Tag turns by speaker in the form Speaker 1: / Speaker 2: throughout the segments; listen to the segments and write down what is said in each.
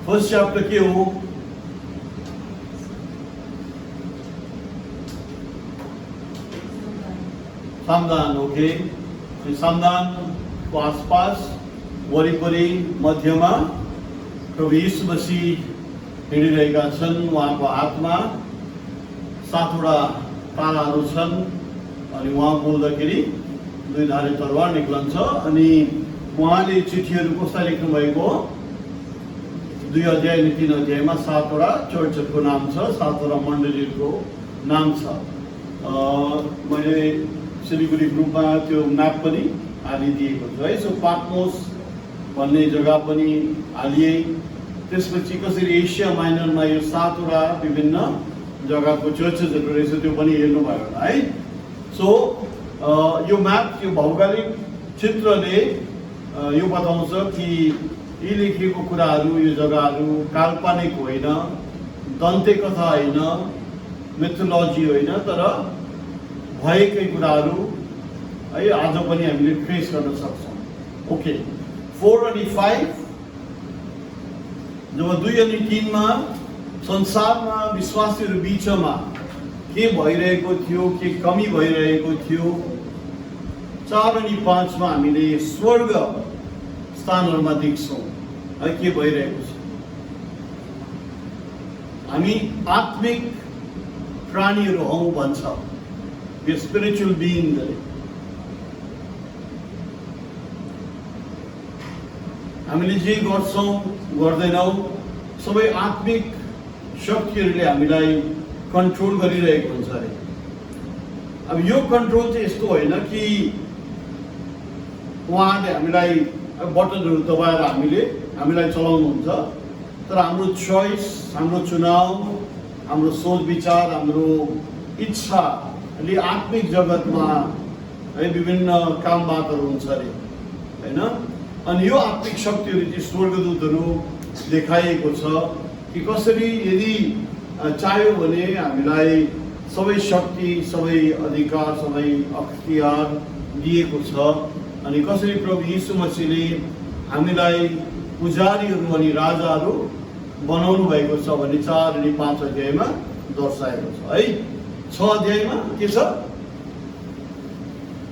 Speaker 1: First chapter के हो? सामदान. Okay, सामदानको आसपास वरिपरि मध्यमा प्रभु यीशु मसीह हिँडिरहेका छन्. उहाँको हातमा 7वटा ताराहरू छन् अनि उहाँ बोल्दाखेरि 2 धारे तरवार निक्लन्छ. अनि उहाँले चिठीहरू कसलाई लेख्नु भएको? 2 अध्याय अनि 3 अध्यायमा 7वटा चर्चहरूको नाम छ, 7वटा मण्डलीहरूको नाम छ. मैले सिलिगुडी ग्रुपमा त्यो म्याप पनि हालिदिएको छु है. सो पाटमोस भन्ने जग्गा पनि हालिए. त्यसपछि कसरी एसिया माइनरमा यो 7वटा विभिन्न जग्गाको चर्चेसहरू रहेछ त्यो पनि हेर्नुभयो होला है. सो यो म्याप, यो भौगोलिक चित्रले यो बताउँछ कि यी लेखिएको कुराहरू, यो जग्गाहरू काल्पनिक होइन, दन्ते कथा होइन, मिथोलोजी होइन, तर भएकै कुराहरू है आज पनि हामीले ट्रेस गर्न सक्छौँ. ओके, 4 अनि 5 जब 2 अनि 3मा संसारमा विश्वासीहरू बीचमा के भइरहेको थियो, के कमी भइरहेको थियो. 4 अनि 5मा हामीले स्वर्ग स्थानहरूमा देख्छौँ है के भइरहेको छ. हामी आत्मिक प्राणीहरू हौँ भन्छ, स्पिरिचुअल बिइङ. हामीले जे गर्छौँ गर्दैनौँ सबै आत्मिक शक्तिहरूले हामीलाई कन्ट्रोल गरिरहेको हुन्छ अरे. अब यो कन्ट्रोल चाहिँ यस्तो होइन कि उहाँले हामीलाई बटनहरू दबाएर हामीलाई चलाउनुहुन्छ, तर हाम्रो चोइस, हाम्रो चुनाव, हाम्रो सोच विचार, हाम्रो इच्छाले आत्मिक जगतमा है विभिन्न कामबाटहरू हुन्छ अरे होइन. अनि यो आत्मिक शक्तिहरू चाहिँ स्वर्गदूतहरू देखाइएको छ कि कसरी यदि चाह्यो भने हामीलाई सबै शक्ति, सबै अधिकार, सबै अख्तियार दिएको छ. अनि कसरी प्रभु यीशु मसीहले हामीलाई पुजारीहरू अनि राजाहरू बनाउनु भएको छ भने 4 अनि 5 अध्यायमा दर्शाएको छ है. 6 अध्यायमा के छ?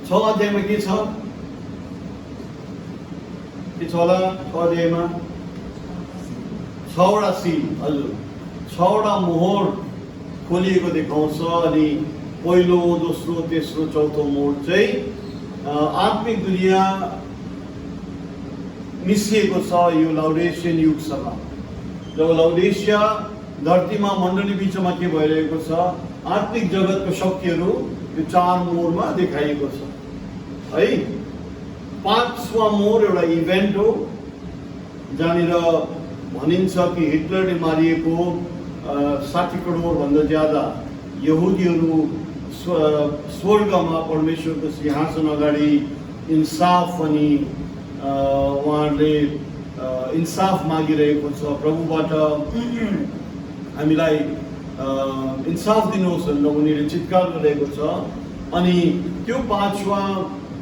Speaker 1: 6 अध्यायमा के छ? के छ होला 6 अध्यायमा? 6वटा सिल. हजुर, 6वटा मोहर खोलिएको देखाउँछ. अनि पहिलो, दोस्रो, तेस्रो, चौथो मोहर चाहिँ आत्मिक दुनियाँ मिसिएको छ यो लाउडेसियन युगसँग. जब लाउडेसिया धरतीमा मण्डली बिचमा के भइरहेको छ, आत्मिक जगतको शक्तिहरू यो 4 मोहरमा देखाइएको छ है. 5वां मोहर एउटा इभेन्ट हो जहाँनिर भनिन्छ कि हिटलरले मारिएको 60 करोडभन्दा ज्यादा यहुदीहरू स्वर्गमा परमेश्वरको सिंहासन अगाडि इन्साफ अनि उहाँहरूले इन्साफ मागिरहेको छ. प्रभुबाट हामीलाई इन्साफ दिनुहोस् भनेर उनीहरूले चित्कार गरिरहेको छ. अनि त्यो 5वां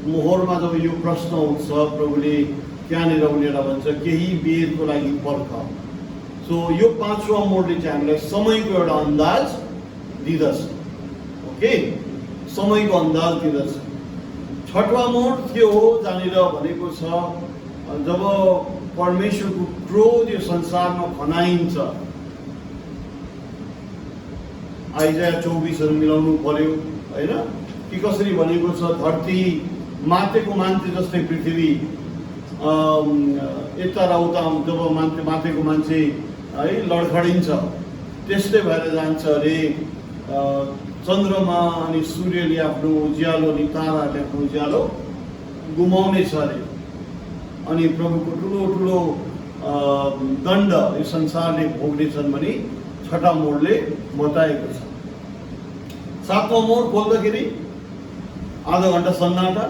Speaker 1: मोहरमा जब यो प्रश्न उठ्छ, प्रभुले त्यहाँनिर उनीहरूलाई भन्छ केही बेरको लागि पर्ख. सो यो 5वां मोहरले चाहिँ हामीलाई समयको एउटा अन्दाज दिँदछ. ओके, समयको अन्दाज दिँदछ. 6वां मोहर के हो जहाँनिर भनेको छ जब परमेश्वरको क्रोध यो संसारमा खनाइन्छ. आइजाया 24 मिलाउनु पर्यो होइन कि कसरी भनेको छ, धरती माथिको मान्छे जस्तै पृथ्वी यता र उता जब माथिको मान्छे है लडखडिन्छ त्यस्तै भएर जान्छ अरे. चन्द्रमा अनि सूर्यले आफ्नो उज्यालो अनि ताराले आफ्नो उज्यालो गुमाउने छ अरे. अनि प्रभुको ठुलो ठुलो दण्ड यो संसारले भोग्नेछन् भने 6वटा मोहरले बताएको छ. 7वां मोहर खोल्दाखेरि आधा घन्टा सन्नाटा.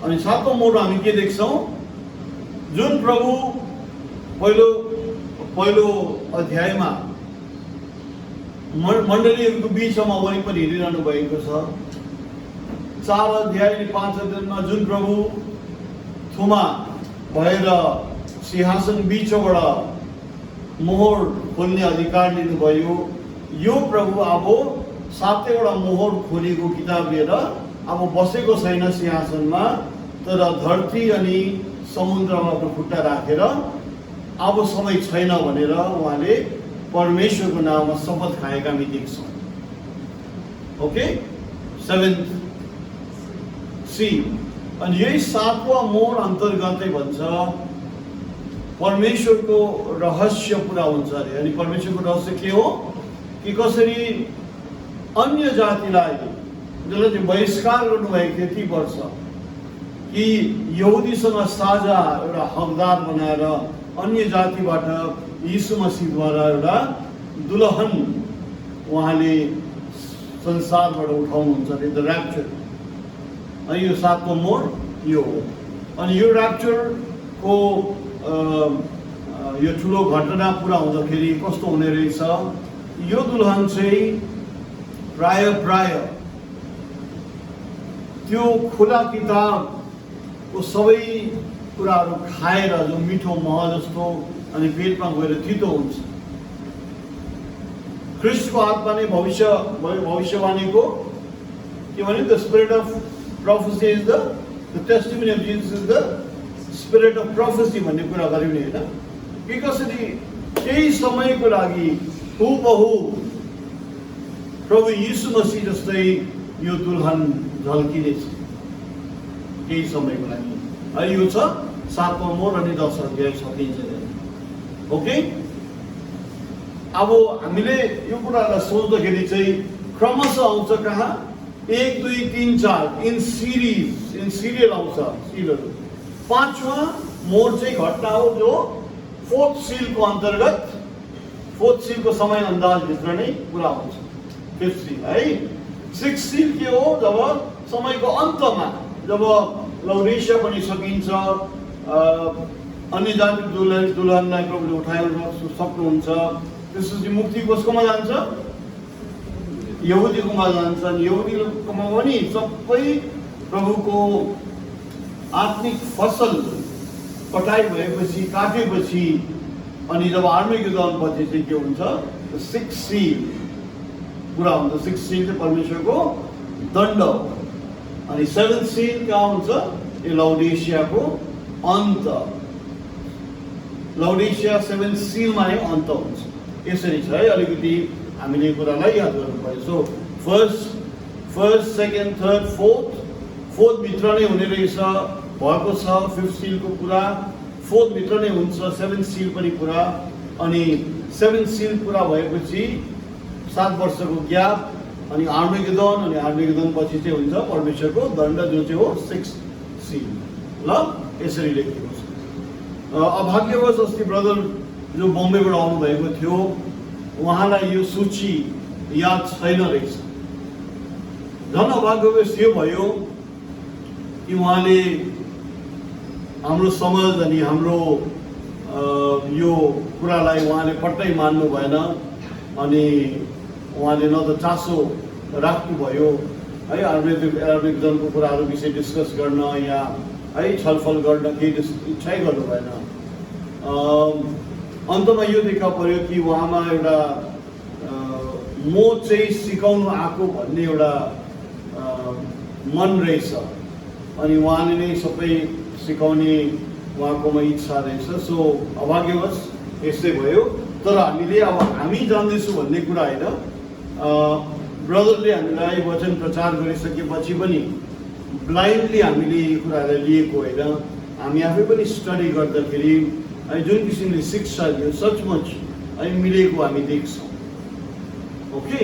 Speaker 1: अनि 7वां मोहर हामी के देख्छौँ? जुन प्रभु पहिलो अध्यायमा मण्डलीहरूको बिचमा वरिपरि हिँडिरहनु भएको छ. 4 अध्याय अनि 5 अध्यायमा जुन प्रभु थुमा भएर सिंहासन बीचबाट मोहर खोल्ने अधिकार लिनुभयो। यो प्रभु अब 7वटा मोहर खोलेको किताब लिएर अब बसेको छैन सिंहासनमा, तर धरती अनि समुद्रमा आफ्नो खुट्टा राखेर अब समय छैन भनेर उहाँले परमेश्वरको नाममा शपथ खाएका हामी देख्छौँ। Okay, 7th seal। अनि यही 7वां मोहर अन्तर्गतै भन्छ परमेश्वरको रहस्य पुरा हुन्छ अरे। अनि परमेश्वरको रहस्य के हो कि कसरी अन्य जातिलाई जसले चाहिँ बहिष्कार गर्नुभएको थियो ती वर्ष कि यहुदीसँग साझा एउटा हकदार बनाएर अन्य जातिबाट यीशु मसीहद्वारा एउटा दुलहन उहाँले संसारबाट उठाउनुहुन्छ अरे, द ऱ्याप्चर। अनि यो 7वां मोहर यो हो। अनि यो ऱ्याप्चरको यो ठुलो घटना पुरा हुँदाखेरि कस्तो हुने रहेछ, यो दुल्हन चाहिँ प्राय त्यो खुला किताबको सबै कुराहरू खाएर जो मिठो मह जस्तो अनि पेटमा गएर तितो हुन्छ। ख्रिस्टको आत्मा नै भविष्यवाणीको के भने the spirit of prophecy is the testimony of Jesus is the spirit of prophecy भन्ने कुरा गर्यो नि होइन, कि कसरी केही समयको लागि हुबहु प्रभु यीशु मसीह जस्तै यो दुल्हन झल्किनेछ केही समयको लागि। अनि यो छ 7वां मोहर अनि 10 अध्याय सकिन्छ। ओके, अब हामीले यो कुरालाई सोच्दाखेरि चाहिँ क्रमशः आउँछ कहाँ 1 2 3 4 इन सिरियल आउँछ सिलहरू। 5वां मोहर चाहिँ घटना हो जो 4th सिलको अन्तर्गत 4th सिलको समय अन्दाजभित्र नै पुरा हुन्छ। 5th सिल है। 6th सिल के हो, जब समयको अन्तमा जब लौरेसिया पनि सकिन्छ, अन्य जाति दुल्हनलाई प्रभुले उठाएर सक्नुहुन्छ, त्यसपछि मुक्ति कसकोमा जान्छ, यहुदीकोमा जान्छ। अनि यहुदीकोमा पनि सबै प्रभुको आत्मिक फसल कटाइ भएपछि काटेपछि अनि जब आर्मेगेदोनपछि चाहिँ के हुन्छ, 6th seal पुरा हुन्छ। 6th seal चाहिँ परमेश्वरको दण्ड हो। अनि 7th seal कहाँ हुन्छ, यो लाउडिसियाको अन्त। लाउडिसिया 7th सिलमा नै अन्त हुन्छ। यसरी छ है, अलिकति हामीले यो कुरालाई याद गर्नु पर्यो। So first, second, third, fourth भित्र नै हुने रहेछ भएको छ 5th सिलको कुरा। 4th भित्र नै हुन्छ 7th सिल पनि पुरा। अनि 7th सिल पुरा भएपछि 7 वर्षको ग्याप अनि आर्मेगेदोन पछि चाहिँ हुन्छ परमेश्वरको दण्ड जो चाहिँ हो 6th सिल। ल, यसरी लेखिएको छ। अभाग्यवश अस्ति ब्रदर जो बम्बेबाट आउनुभएको थियो उहाँलाई यो सूची याद छैन रहेछ। झन् अभाग्यवश यो भयो कि उहाँले हाम्रो समाज अनि हाम्रो यो कुरालाई उहाँले पट्टै मान्नु भएन। अनि उहाँले न त चासो राख्नुभयो है आर्मेगेदोनको कुराहरू विषय डिस्कस गर्न या है छलफल गर्न केही इच्छै गर्नु भएन। अन्तमा यो देखा पर्यो कि उहाँमा एउटा म चाहिँ सिकाउनु आएको भन्ने एउटा मन रहेछ। अनि उहाँले नै सबै सिकाउने उहाँकोमा इच्छा रहेछ। सो अभाग्यवश यस्तै भयो। तर हामी जान्दैछु भन्ने कुरा होइन। ब्रदरले हामीलाई वचन प्रचार गरिसकेपछि पनि ब्लाइन्डली हामीले यो कुरालाई लिएको होइन। हामी आफै पनि स्टडी गर्दाखेरि जुन किसिमले शिक्षा दियो सचमुच मिलेको हामी देख्छौँ। ओके,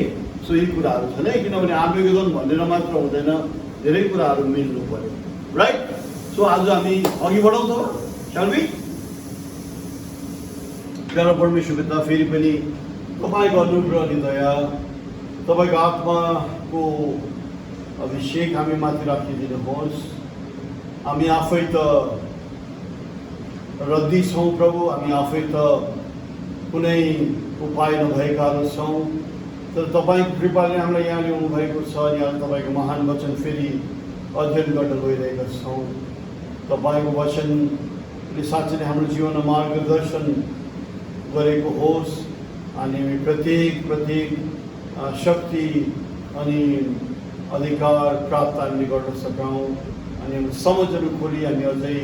Speaker 1: सो यी कुराहरू छन् है, किनभने आर्मेगेदोन भनेर मात्र हुँदैन, धेरै कुराहरू मिल्नु पर्यो। राइट। सो आज हामी अघि बढाउँ त, shall we? प्यारो परमेश्वर पिता, फेरि पनि तपाईँको अनुग्रह अनि दया, तपाईँको आत्माको अभिषेक हामी माथि राखिदिनुहोस्। हामी आफै त रद्दी छौँ प्रभु, हामी आफै त कुनै उपाय नभएकाहरू छौँ, तर तपाईँको कृपाले हामीलाई यहाँ ल्याउनु भएको छ। यहाँ तपाईँको महान वचन फेरि अध्ययन गर्न गइरहेका छौँ। तपाईँको वचन साँच्चै नै हाम्रो जीवनमा मार्गदर्शन गरेको होस् अनि प्रत्येक शक्ति अनि अधिकार प्राप्त हामीले गर्न सकौँ अनि हाम्रो समझहरू खोली हामी अझै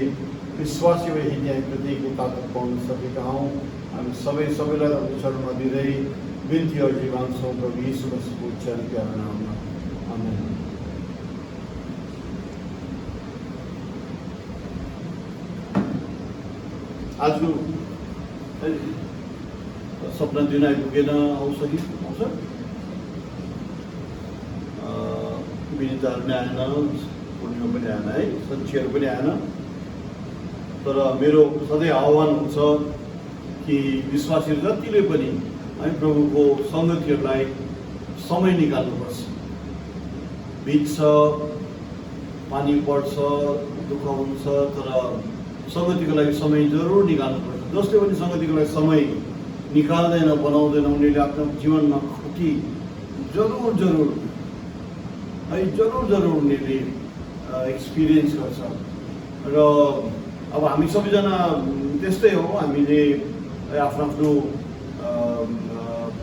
Speaker 1: विश्वासी भई हिँड्ने प्रतिको ताकत पाउन सकेका हौँ। हामी सबैलाई आफ्नो चरणमा दिँदै बिन्ती अर्जी माग्छौँ प्रभु यीशु मसीहको उच्चारण प्यारो नाममा, आमेन। आज सपना दिन आइपुगेन, आउँछ कि आउँछ, विनिताहरू पनि आएन, पूर्णिमा पनि आएन है, सन्चीहरू पनि आएन। तर मेरो सधैँ आह्वान हुन्छ कि विश्वासीहरू जतिले पनि है प्रभुको सङ्गतिहरूलाई समय निकाल्नुपर्छ। भिज्छ, पानी पर्छ, दुःख हुन्छ, तर सङ्गतिको लागि समय जरुर निकाल्नुपर्छ। जसले पनि सङ्गतिको लागि समय निकाल्दैन, बनाउँदैन, उनीहरूले आफ्नो जीवनमा क्षति जरुर है जरुर उनीहरूले एक्सपिरियन्स गर्छ। र अब हामी सबैजना त्यस्तै हो, हामीले आफ्नो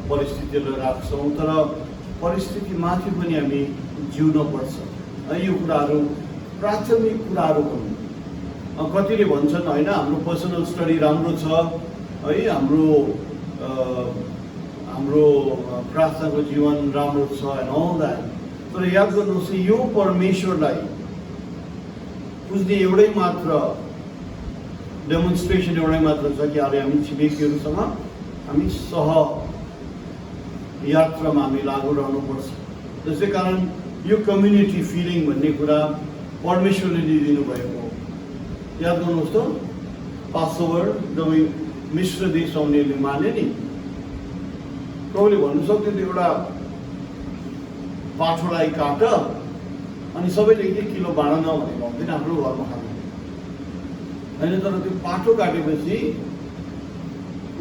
Speaker 1: परिस्थितिहरूलाई राख्छौँ, तर परिस्थिति माथि पनि हामी जिउन पर्छ है। यो कुराहरू प्राथमिक कुराहरू हुन्। कतिले भन्छन् होइन हाम्रो पर्सनल स्टडी राम्रो छ है, हाम्रो प्रार्थनाको जीवन राम्रो छ एन्ड अल द्याट। तर याद गर्नुहोस् यो परमेश्वरलाई बुझ्ने एउटै मात्र डेमोन्स्ट्रेसन एउटै मात्र छ कि अरे हामी छिमेकीहरूसँग हामी यात्रामा हामी लागु रहनुपर्छ। त्यसै कारण यो कम्युनिटी फिलिङ भन्ने कुरा परमेश्वरले दिनु भएको हो। याद गर्नुहोस् त, पासओभर जब मिश्र देश आउनेले माने नि, प्रभुले भन्नु सक्थ्यो त्यो एउटा पाठोलाई काट अनि सबैले 1 किलो बाँड न भनेको हुँदैन हाम्रो घरमा खानु होइन। तर त्यो पाठो काटेपछि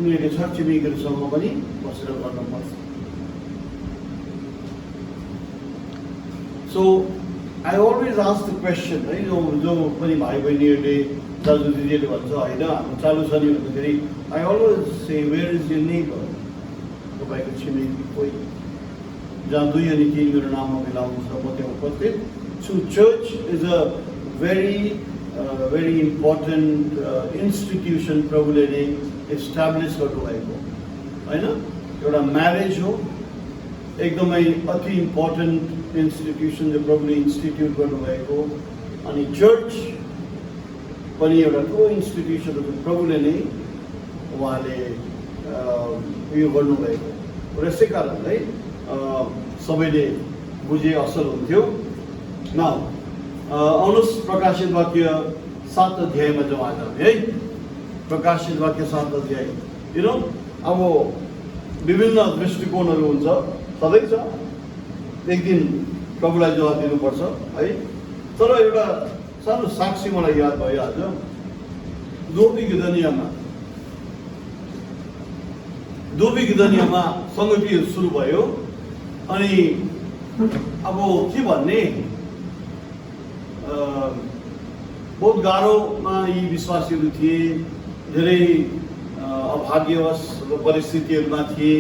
Speaker 1: उनीहरूले छरछिमेकीहरूसँग पनि बसेर गर्नुपर्छ। So I always ask the question है, जो पनि भाइ बहिनीहरूले दाजु दिदीहरूले भन्छ होइन हाम्रो चालु छ नि भन्दाखेरि I always say where is your neighbour, तपाईँको छिमेकी कोही जहाँ 2 अनि 3 मेरो नाममा भेला हुन्छ म त्यहाँ उपस्थित छु। Church is a very important institution प्रभुले नै इस्टाब्लिस गर्नुभएको होइन। एउटा म्यारेज हो, एकदमै अति इम्पोर्टेन्ट इन्स्टिट्युसन जो प्रभुले इन्स्टिट्युट गर्नुभएको। अनि चर्च पनि एउटा ठुलो इन्स्टिट्युसन हो, प्रभुले नै उहाँले उयो गर्नुभएको। र यसै कारण है सबैले बुझे असल हुन्थ्यो। न आउनुहोस् प्रकाशित वाक्य 7 अध्यायमा जाउँ आज है। प्रकाशित वाक्य 7 अध्याय। अब विभिन्न दृष्टिकोणहरू हुन्छ, सधैँ छ। एक दिन प्रभुलाई जवाब दिनुपर्छ है। तर एउटा सानो साक्षी मलाई याद भयो आज। दोबी गिदनियामा सङ्गतिहरू सुरु भयो। अनि अब के भन्ने, बहुत गाह्रोमा यी विश्वासीहरू थिए, धेरै अभाग्यवश परिस्थितिहरूमा थिए,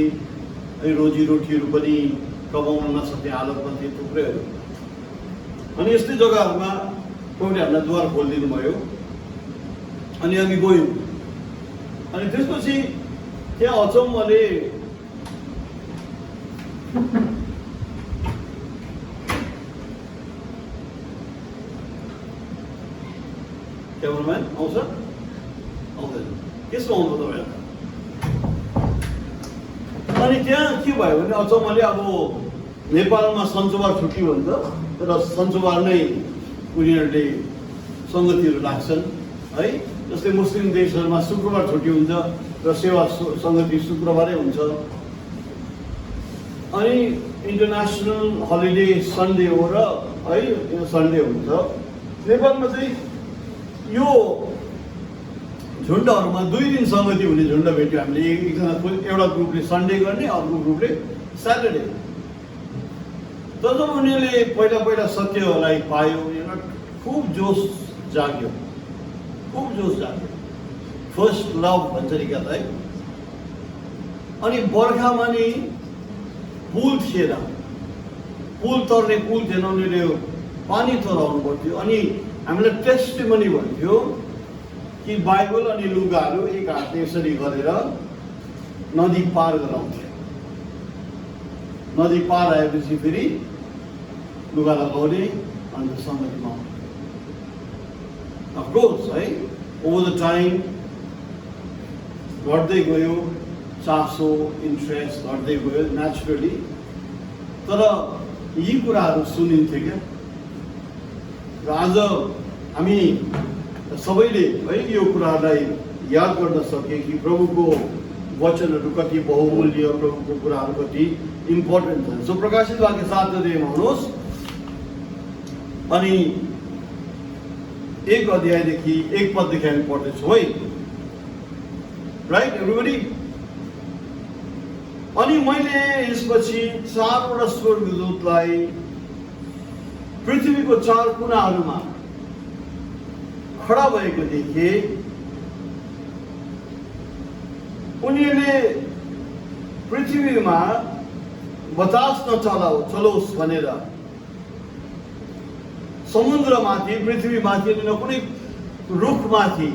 Speaker 1: रोजीरोटीहरू पनि कमाउन नसक्ने हालतमा थिए थुप्रैहरू। अनि यस्तै जग्गाहरूमा प्रभुले हामीलाई द्वार खोलिदिनु भयो। अनि हामी गयौँ। अनि त्यसपछि त्यहाँ अचम्मले क्यामेराम्यान आउँछ आउँदैन, केसमा आउँछ तपाईँ? अनि त्यहाँ के भयो भने अचम्मले अब नेपालमा सञ्चबार छुट्टी भन्छ, तर सञ्चबार नै उनीहरूले सङ्गतिहरू लाग्छन् है। जस्तै मुस्लिम देशहरूमा शुक्रबार छुट्टी हुन्छ र सेवा सङ्गति शुक्रबारै हुन्छ। अनि इन्टरनेसनल हलिडे सन्डे हो र है सन्डे हुन्छ। नेपालमा चाहिँ यो झुन्डहरूमा 2 दिन सङ्गति हुने झुन्ड भेट्यो हामीले। एउटा ग्रुपले सन्डे गर्ने, अर्को ग्रुपले स्याटरडे। तर जब उनीहरूले पहिला सत्यलाई पायो, खुब जोस जाग्यो। फर्स्ट लभ भन्छ नि क्या त है। अनि बर्खामा नि पुल थिएन, पुल तर्ने पुल थिएन, उनीहरूले पानी तराउनु पर्थ्यो। अनि हामीलाई टेस्टिमनी भन्थ्यो कि बाइबल अनि लुगाहरू एक हातले यसरी गरेर नदी पार गराउँथ्यो। नदी पार आएपछि फेरि लुगा लगाउने अनि सङ्गतिमा अफकोर्स है। ओभर द टाइम घट्दै गयो, चासो इन्ट्रेस्ट घट्दै गयो नेचुरली, तर यी कुराहरू सुनिन्थ्यो क्या। र आज हामी सबैले है यो कुरालाई याद गर्न सके कि प्रभुको वचनहरू कति बहुमूल्य, प्रभुको कुराहरू कति इम्पोर्टेन्ट छन्। सो प्रकाशित वाक्य 7 अध्यायमा हुनुहोस् अनि 1 अध्यायदेखि 1 पददेखि हामी पढ्दैछौँ है। Right everybody? अनि मैले यसपछि 4वटा स्वर्गदूतलाई पृथ्वीको 4 कुनाहरूमा खडा भएको देखे। उनीहरूले पृथ्वीमा बतास नचलोस् भनेर समुद्रमाथि, पृथ्वीमाथि, कुनै रुखमाथि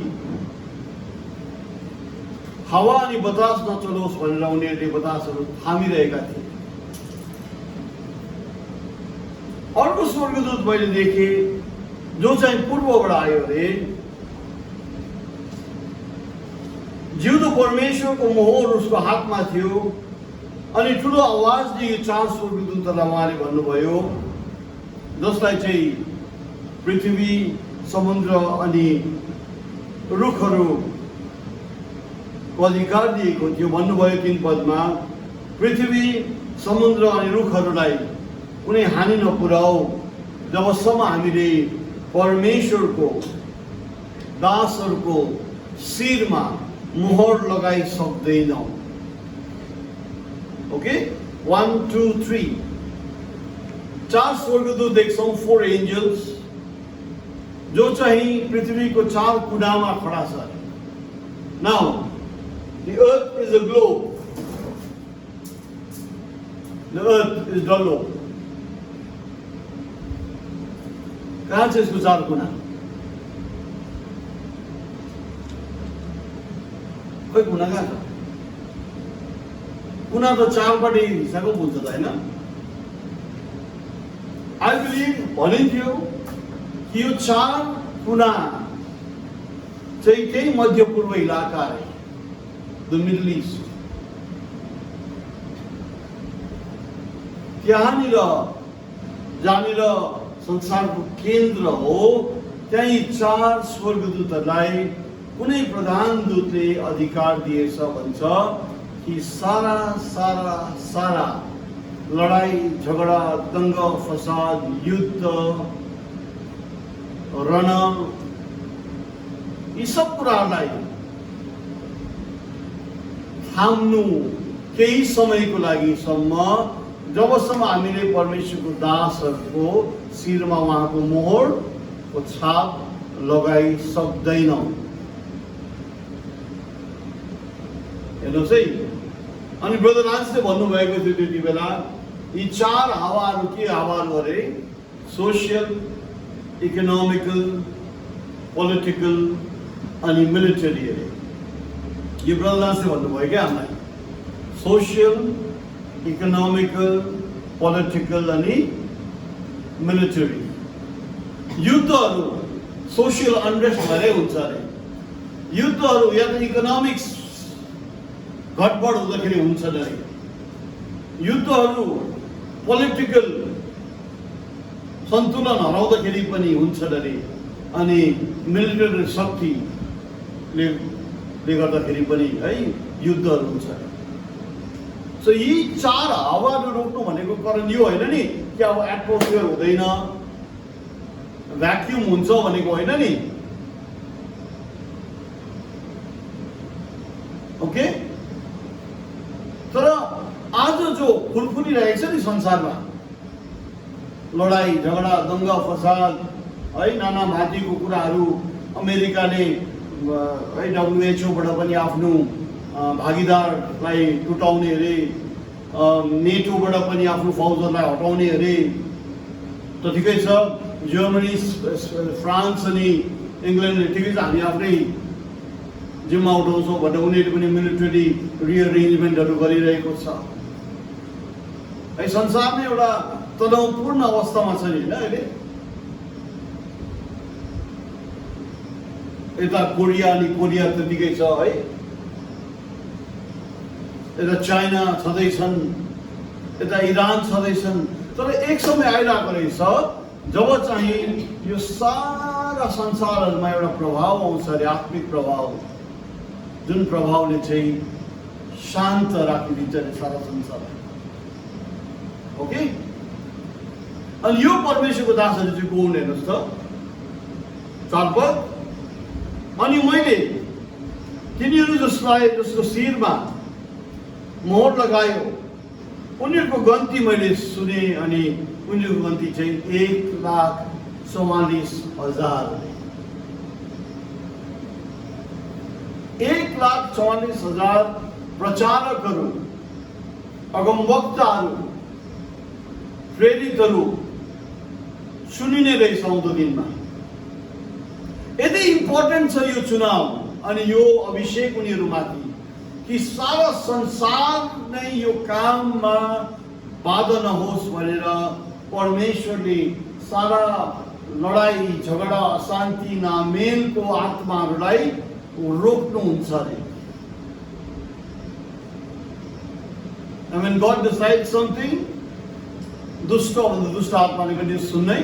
Speaker 1: हावा अनि बतास नचलोस् भनेर उनीहरूले बतासहरू थामिरहेका थिए। अर्को स्वर्गदूत मैले देखेँ जो चाहिँ पूर्वबाट आयो अरे। जिउँदो परमेश्वरको मोहर उसको हातमा थियो। अनि ठुलो आवाजले यो 4 स्वर्गदूतहरूलाई उहाँले भन्नुभयो, जसलाई चाहिँ पृथ्वी, समुद्र अनि रुखहरूको अधिकार दिएको थियो। भन्नुभयो 3 पदमा, पृथ्वी, समुद्र अनि रुखहरूलाई कुनै हानि नपुर्याऊ जबसम्म हामीले परमेश्वरको दासहरूको शिरमा मोहर लगाइसक्दैनौँ। ओके, 1 2 3 4 स्वर्गदूत देख्छौँ, 4 एन्जल्स जो चाहिँ पृथ्वीको 4 कुनामा खडा छ। Now the earth is a globe. The earth is hollow. कहाँ छ यसको 4 कुना? खोइ कुना कहाँ छ? कुना त 4पट्टि हिसाबको हुन्छ त हैन? आई बिलिभ भनिन्थ्यो कि यो 4 कुना चाहिँ त्यही मध्य पूर्व इलाका है, द मिडल इस्ट। त्यहाँनिर जहाँनिर संसारको केन्द्र हो, त्यही 4 स्वर्गदूतहरूलाई कुनै प्रधान दूतले अधिकार दिएछ भन्छ कि सारा सारा सारा लडाई झगडा, दंगा फसाद, युद्ध, रण, यी सब कुराहरूलाई थाम्नु केही समयको लागि सम्म, जबसम्म हामीले परमेश्वरको दासहरूको शिरमा उहाँको मोहरको छाप लगाइसक्दैनौँ। हेर्नुहोस् है। अनि ब्रदर लान्सले भन्नुभएको थियो त्यति बेला, यी 4 हावाहरू के हावाहरू अरे? सोसियल, इकोनोमिकल, पोलिटिकल अनि मिलिटरी अरे। यो ब्रदर लान्सले भन्नुभयो क्या हामीलाई, सोसियल, इकोनोमिकल, पोलिटिकल अनि मिलिटरी। युद्धहरू सोसियल अनरेस्ट भएरै हुन्छ अरे। युद्धहरू या त इकोनोमिक्स घटबड हुँदाखेरि हुन्छ अरे। युद्धहरू पोलिटिकल सन्तुलन हराउँदाखेरि पनि हुन्छ अरे। अनि मिलिटरी शक्तिले गर्दाखेरि पनि है युद्धहरू हुन्छ। सो यी 4 हावाहरू रोक्नु भनेको कारण यो होइन नि कि अब एटमोस्फियर हुँदैन, भ्याक्युम हुन्छ भनेको होइन नि। ओके, तर आज जो फुलफुलिरहेको छ नि संसारमा, लडाई झगडा, दंगा फसाद है, नाना भाँतीको कुराहरू, अमेरिकाले है WHO बाट पनि आफ्नो भागीदारलाई टुटाउने अरे, नेटोबाट पनि आफ्नो फौजहरूलाई हटाउने अरे। त ठिकै छ, जर्मनी, फ्रान्स अनि इङ्ल्यान्डले ठिकै छ हामी आफ्नै जिम्मा उठाउँछौँ भनेर उनीहरूले पनि मिलिटरी रिअरेन्जमेन्टहरू गरिरहेको छ। है संसार नै एउटा तनावपूर्ण अवस्थामा छ नि होइन अहिले। यता कोरिया अनि कोरिया त्यतिकै छ है, यता चाइना छँदैछन्, यता इरान छँदैछन्। तर एक समय आइरहेको रहेछ जब चाहिँ यो सारा संसारहरूमा एउटा प्रभाव आउँछ अरे, आत्मिक प्रभाव, जुन प्रभावले चाहिँ शान्त राखिदिन्छ अरे सारा संसार। ओके, अनि यो परमेश्वरको दासहरू चाहिँ को हुन् हेर्नुहोस् त, चालपद। अनि मैले तिनीहरू जसको शिरमा मोहर लगायो उनीहरूको गन्ती मैले सुने, अनि उनीहरूको गन्ती चाहिँ 1,44,000। 1,44,000 प्रचारकहरू, अगमवक्ताहरू, प्रेरितहरू सुनिने रहेछ आउँदो दिनमा। यति इम्पोर्टेन्ट छ यो चुनाव अनि यो अभिषेक उनीहरूमाथि कि सारा संसार नै यो काममा बाधा नहोस् भनेर परमेश्वरले सारा लडाई झगडा अशान्ति नामेलको आत्माहरूलाई रोक्नुहुन्छ अरे। And when God decides something, दुष्ट भन्दा दुष्ट आत्माले पनि सुन्नै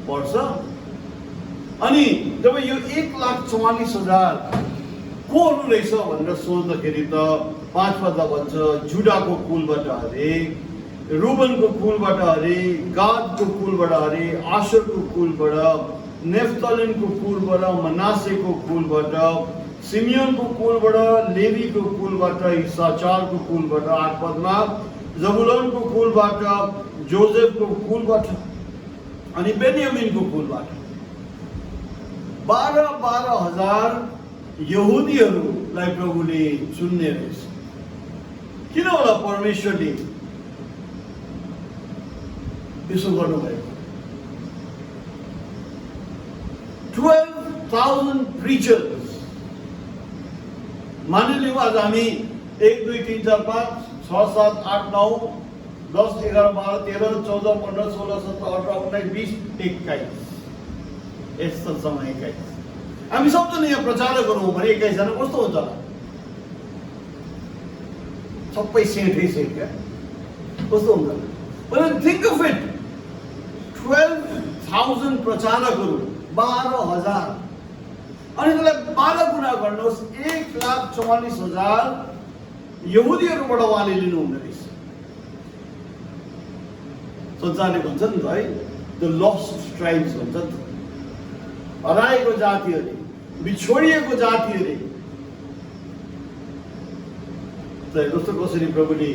Speaker 1: पर्छ। अनि जब यो 1,44,000 कोहरू रहेछ भनेर सोच्दाखेरि त 5 पदमा भन्छ जुडाको कुलबाट अरे, रुबनको कुलबाट अरे, गादको कुलबाट अरे, आशरको कुलबाट, नेफ्तालिमको कुलबाट, मनासेको कुलबाट, सिमियोनको कुलबाट, लेवीको कुलबाट, इसाचारको कुलबाट 8 पदमा, जबुलनको कुलबाट, जोसेफको कुलबाट अनि बेन्यामिनको कुलबाट 12,000 यहुदीहरूलाई प्रभुले चुन्ने रहेछ। किन होला परमेश्वरले यसो गर्नुभएको? 12,000 प्रिचर्स। मानिलिउँ आज हामी 1, 2, 3, 4, 5, 6, 7, 8, 9, 10, 11, 12, 13, 14, 15, 16, 17, 18, 19, 20, 21 यस्तो समय 21 हामी सबजना यहाँ प्रचारक हौँ भने 21 जना कस्तो हुन्छ होला? सबै सेठै सेठ क्या, कस्तो हुन्छ? But think of it, 12,000 प्रचारकहरू 12,000 अनि त्यसलाई 12 गुणा गर्नुहोस्, 1,44,000 यहुदीहरूबाट उहाँले लिनुहुँदो रहेछ। संसारले भन्छ नि त है, द लस्ट ट्राइब्स भन्छ नि त, हराएको जातिहरू, बिछोडिएको जातिहरू। जस्तो कसरी प्रभुले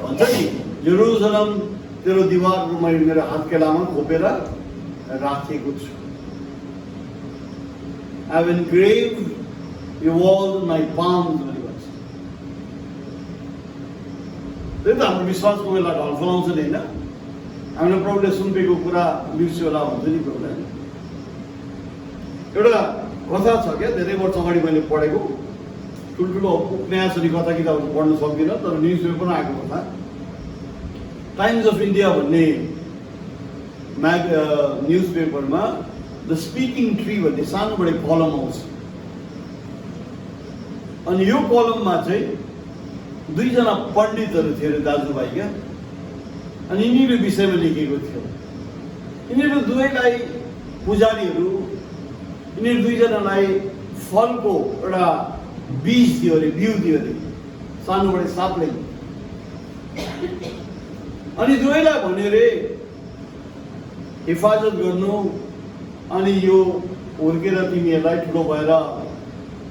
Speaker 1: भन्छ नि, जेरुसलम तेरो दिवारमा मैले मेरो हातकेलामा खोपेर राखेको छु। I have engraved your walls in my palms भनेको छ। त्यही त हाम्रो विश्वासको बेला ढल फलाउँछ नि होइन? हामीले प्रभुले सुम्पेको कुरा बिर्स्यो होला भन्छ नि प्रभुले। एउटा कथा छ क्या, धेरै वर्ष अगाडि मैले पढेको, ठुल्ठुलो उपन्यास अनि कथा किताबहरू पढ्न सक्दिनँ, तर न्युज पेपरमा आएको कथा। टाइम्स अफ इन्डिया भन्ने न्युज पेपरमा द स्पिकिङ ट्री भन्ने सानोबडे कलम आउँछ। अनि यो कलममा चाहिँ 2 जना पण्डितहरू थिए अरे, दाजुभाइ क्या, अनि यिनीहरू विषयमा लेखेको थियो। यिनीहरू दुवैलाई पुजारीहरू, यिनीहरू 2 जनालाई फलको एउटा बीज दियो अरे, बिउ दियो अरे, सानोबडे सापले। अनि दुवैलाई भन्यो अरे हिफाजत गर्नु, अनि यो हुर्केर तिमीहरूलाई ठुलो भएर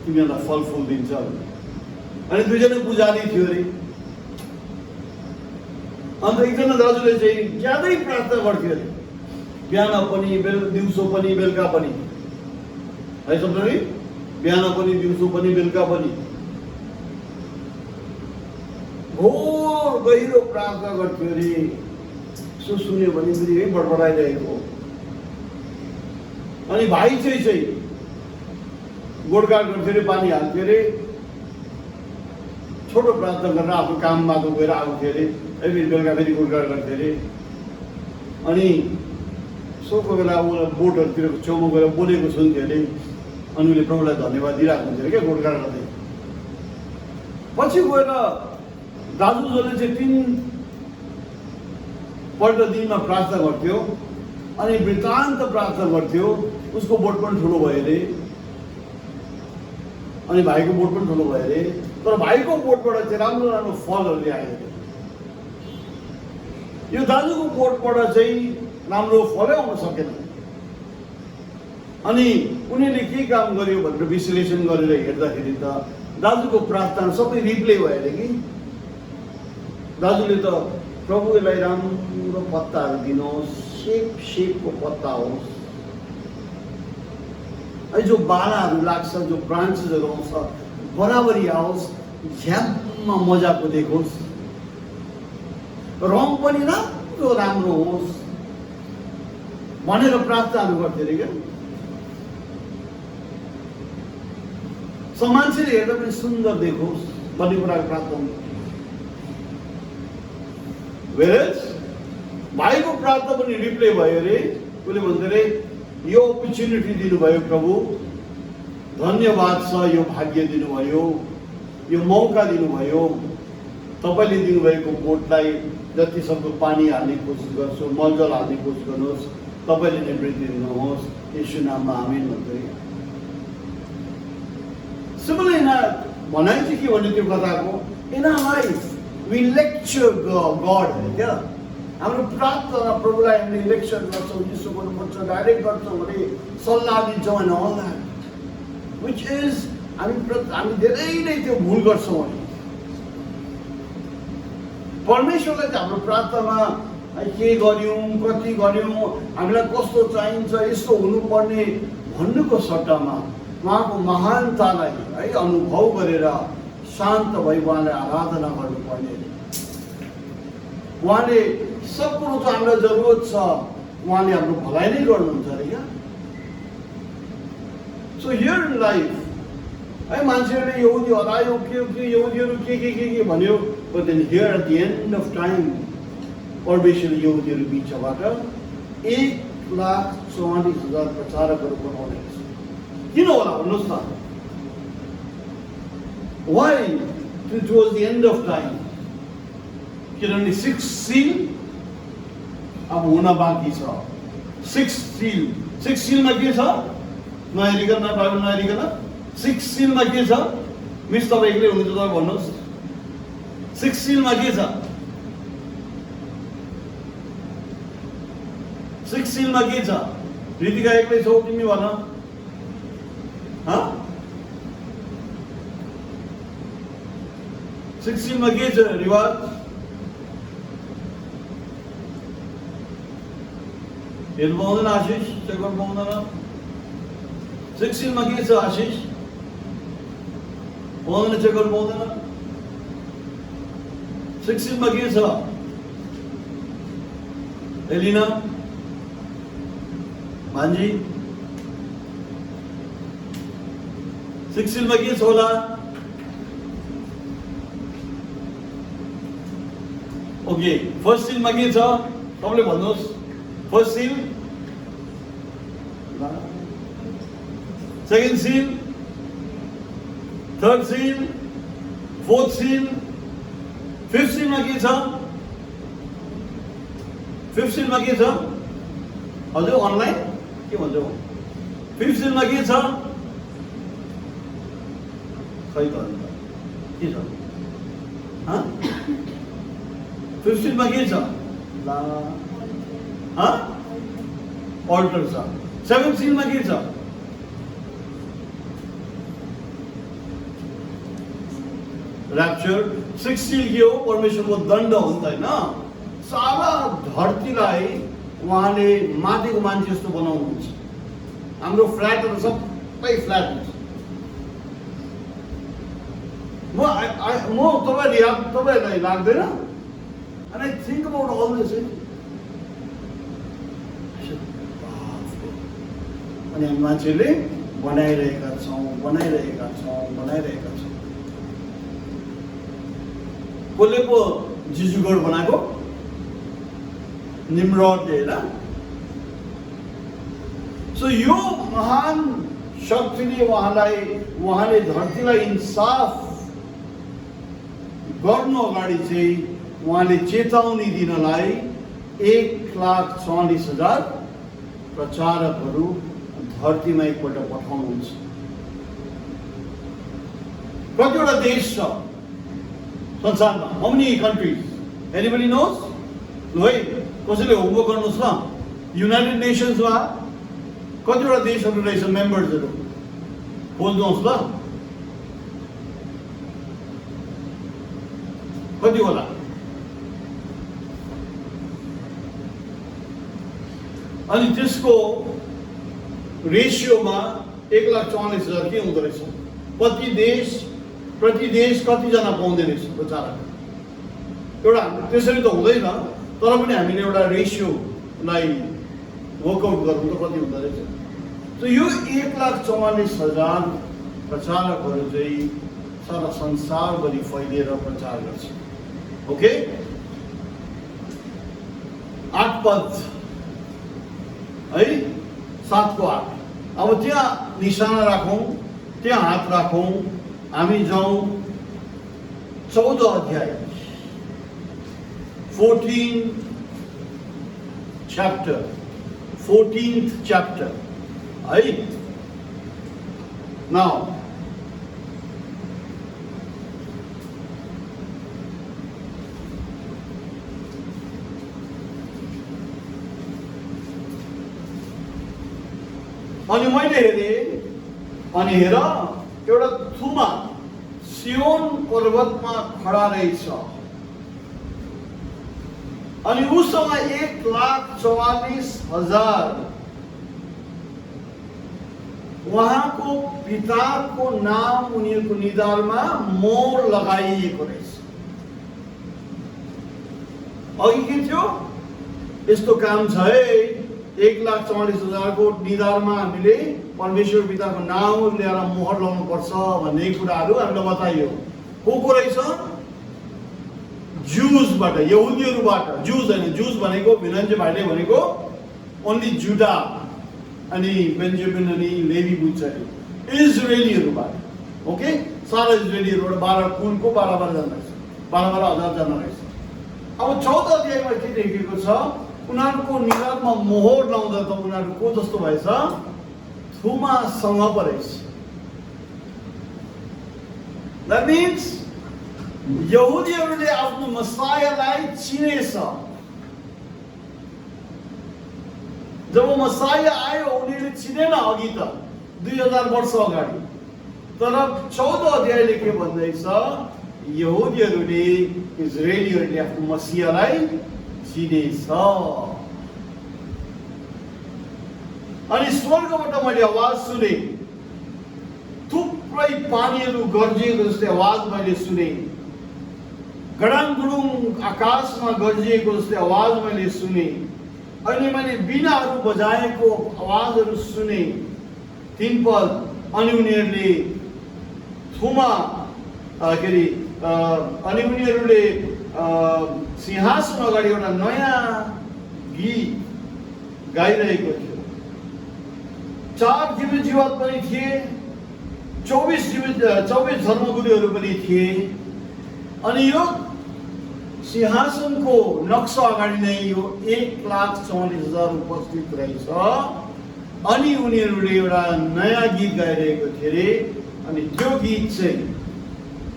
Speaker 1: तिमीहरूलाई फलफुल दिन्छ। अनि 2 जना पुजारी थियो अरे। अन्त एकजना दाजुले चाहिँ ज्यादै प्रार्थना गर्थ्यो अरे, बिहान पनि, दिउँसो पनि, बेलुका पनि, है सम्झौँ नि। बिहान पनि दिउँसो पनि बेलुका पनि घोर गहिरो प्रार्थना गर्थ्यो अरे। यसो सुन्यो भने फेरि है बडबडाइरहेको। अनि भाइ चाहिँ गोडगाड गर्थ्यो अरे, पानी हाल्थ्यो अरे, छोटो प्रार्थना गरेर आफ्नो काममा गएर आउँथ्यो अरे, फेरि बेलुका फेरि गोडगाड गर्थ्यो अरे। अनि सो कोही बेला बोटहरूतिर छेउमा गएर बोलेको सुन्थ्यो अरे, अनि उसले प्रभुलाई धन्यवाद दिइरहेको हुन्थ्यो अरे क्या गोडगाड गर्दै। पछि गएर दाजुजोले चाहिँ 3 पल्ट दिनमा प्रार्थना गर्थ्यो, अनि वृत्तान्त प्रार्थना गर्थ्यो। उसको बोट पनि ठुलो भयो अरे, अनि भाइको बोट पनि ठुलो भयो अरे। तर भाइको बोटबाट चाहिँ राम्रो राम्रो फलहरूले आयो। यो दाजुको बोटबाट चाहिँ राम्रो फलै आउन सकेन। अनि उनीहरूले के काम गर्यो भनेर विश्लेषण गरेर हेर्दाखेरि त दाजुको प्रार्थना सबै रिप्ले भयो अरे कि। दाजुले त प्रभुलाई राम्रो पत्ताहरू दिनुहोस्, सेपको पत्ता होस्, जो बालाहरू लाग्छ, जो ब्रान्चेसहरू आउँछ बराबरी आओस्, झ्याममा मजाको देखोस्, रङ पनि राम्रो होस् भनेर प्रार्थनाहरू गर्थ्यो अरे क्या। मान्छेले हेर्दा पनि सुन्दर देखोस् भन्ने कुराको प्रार्थना। वेरेज भाइको प्रार्थना पनि रिप्ले भयो अरे। उसले भन्छ अरे, यो अपर्च्युनिटी दिनुभयो प्रभु, धन्यवाद छ, यो भाग्य दिनुभयो, यो मौका दिनुभयो। तपाईँले दिनुभएको बोटलाई जति सक्दो पानी हाल्ने कोसिस गर्छु, मलजल हाल्ने कोसिस गर्नुहोस्, तपाईँले नै वृद्धि दिनुहोस्, यीशु नाममा आमेन भन्छ। सिम्पली भनाइ चाहिँ के भन्ने त्यो कथाको, in our life we lecture God है क्या। हाम्रो प्रार्थना प्रभुलाई हामीले लेक्चर गर्छौँ, यसो गर्नुपर्छ, डाइरेक्ट गर्छौँ भने सल्लाह दिन्छौँ होइन, अल द्याट विच इज हामी धेरै नै त्यो भुल गर्छौँ। परमेश्वरलाई चाहिँ हाम्रो प्रार्थनामा के गर्यौँ, कति गर्यौँ, हामीलाई कस्तो चाहिन्छ, यस्तो हुनुपर्ने भन्नुको सट्टामा उहाँको महानतालाई है अनुभव गरेर शान्त भई उहाँलाई आराधना गर्नुपर्ने। उहाँले सब कुरो त हामीलाई जरुरत छ, उहाँले हाम्रो भलाइ नै गर्नुहुन्छ अरे क्या। सो हियर इन लाइफ है मान्छेहरूले यहुदी हरायो, के यहुदीहरू के भन्यो, but then here at the end of time परमेश्वरले यहुदीहरू बिचबाट 1,44,000 प्रचारकहरू बनाउने। किन होला भन्नुहोस् न? Why towards the end of time? किनभने 6 seal अब हुन बाँकी छ। 6 seal मा के छ? नहेरिकन बाइबल नहेरिकन 6 seal मा के छ? मिस तपाईँ एक्लै हुनुहुन्छ तपाईँ भन्नुहोस्। 6 seal मा के छ? 6 seal मा के छ? ऋतिका एक्लै छौ तिमी भन। हाँ 6 seal मा के छ रिवाज? हेर्नु पाउँदैन आशिष? चेक गर्नु पाउँदैन? 6 seal मा के छ आशिष? पाउँदैन, चेक गर्नु पाउँदैन? 6 seal मा के छ? एलिना भान्जी 6 seal मा के छ होला? ओके, फर्स्ट seal मा के छ? तपाईँले भन्नुहोस्। First seal, second seal, third seal, fourth seal, fifth seal मा के छ? फिफ्थ seal मा के छ? हजुर अनलाइन के भन्छ? फिफ्थ seal मा के छ? खै त के छ? हाँ? फिफ्थ seal मा के छ? हाँ? अल्टर छ। सेभेन्थ seal मा के छ? ऱ्याप्चर। 6 seal के हो? परमेश्वरको दण्ड हो नि त हैन? सारा धरतीलाई उहाँले माथिको मान्छे जस्तो बनाउनुहुन्छ। हाम्रो फ्ल्याटहरू सबै फ्ल्याट हुन्छ। तपाईँहरूलाई लाग्दैन? And I think about all this. अनि हामी मान्छेले बनाइरहेका छौँ। कसले पो जिजुगढ बनाएको? निम्रदले होइन? सो यो महान शक्तिले उहाँले धरतीलाई इन्साफ गर्नु अगाडि चाहिँ उहाँले चेतावनी दिनलाई 1,44,000 प्रचारकहरू धरतीमा एकपल्ट पठाउनुहुन्छ। कतिवटा देश छ संसारमा? How many countries? Anybody knows? ल है, कसैले होमवर्क गर्नुहोस् न। युनाइटेड नेसन्समा कतिवटा देशहरू रहेछ मेम्बर्सहरू? खोज्नुहोस् ल, कति होला? अनि त्यसको रेसियोमा 1,44,000 के हुँदो रहेछ? प्रति देश कतिजना पाउँदै रहेछ प्रचारक? एउटा त्यसरी त हुँदैन, तर पनि हामीले एउटा रेसियोलाई वर्कआउट गर्नु त कति हुँदो रहेछ? त यो 1,44,000 प्रचारकहरू चाहिँ सारा संसारभरि फैलिएर प्रचार गर्छ। ओके, 8 पद है, 7 को 8। अब त्यहाँ निशाना राखौँ, त्यहाँ हात राखौँ, हामी जाउँ 14 अध्याय, 14th chapter है। नाउ अनि मैले हेरेँ, अनि हेर एउटा थुमा सियोन पर्वतमा खडा रहेछ, अनि उसँग 1,44,000 उहाँको पिताको नाम उनीहरूको निधारमा मोहर लगाइएको रहेछ। अघि के थियो? यस्तो काम छ है, 1,44,000 को निधारमा हामीले परमेश्वर पिताको नाम लिएर मोहर लगाउनु पर्छ भन्ने कुराहरू हामीलाई बताइयो। को रहेछ? ज्यूजबाट, यहुदीहरूबाट। ज्यूज होइन, ज्यूज भनेको भिनन्जे भाइले भनेको ओन्ली जुडा अनि बेन्जामिन अनि लेवी बुझ्छ, इजरायलीहरूबाट। ओके, सारा इजरायलीहरूबाट 12 कुलको 12 जना रहेछ, 12,000 जना रहेछ। अब 14 अध्यायमा के लेखेको छ? उनीहरूको निधारमा मोहर लाउँदा त उनीहरू को जस्तो भएछ? थुमासँग पो रहेछ। द्याट मिन्स यहुदीहरूले आफ्नो मसायालाई चिनेछ। जब मसाया आयो उनीहरूले चिनेन अघि त 2000 वर्ष अगाडि, तर 14 अध्यायले के भन्दैछ? यहुदीहरूले, इजरायलीहरूले आफ्नो मसियालाई चिनेछ। अनि स्वर्गबाट मैले आवाज सुने, थुप्रै पानीहरू गर्जिएको जस्तै आवाज मैले सुने, गडाङगुडुङ आकाशमा गर्जिएको जस्तै आवाज मैले सुने। अनि मैले बिनाहरू बजाएको आवाजहरू सुने। 3 पद, अनि उनीहरूले थुमा के अरे अनि उनीहरूले सिंहासन अगाडि एउटा नयाँ गीत गाइरहेको थियो। 4 जीवित जीवात पनि थिए, 24 धर्मगुरुहरू पनि थिए। अनि यो सिंहासनको नक्सा अगाडि नै यो 1,44,000 उपस्थित रहेछ। अनि उनीहरूले एउटा नयाँ गीत गाइरहेको थिए रे। अनि त्यो गीत चाहिँ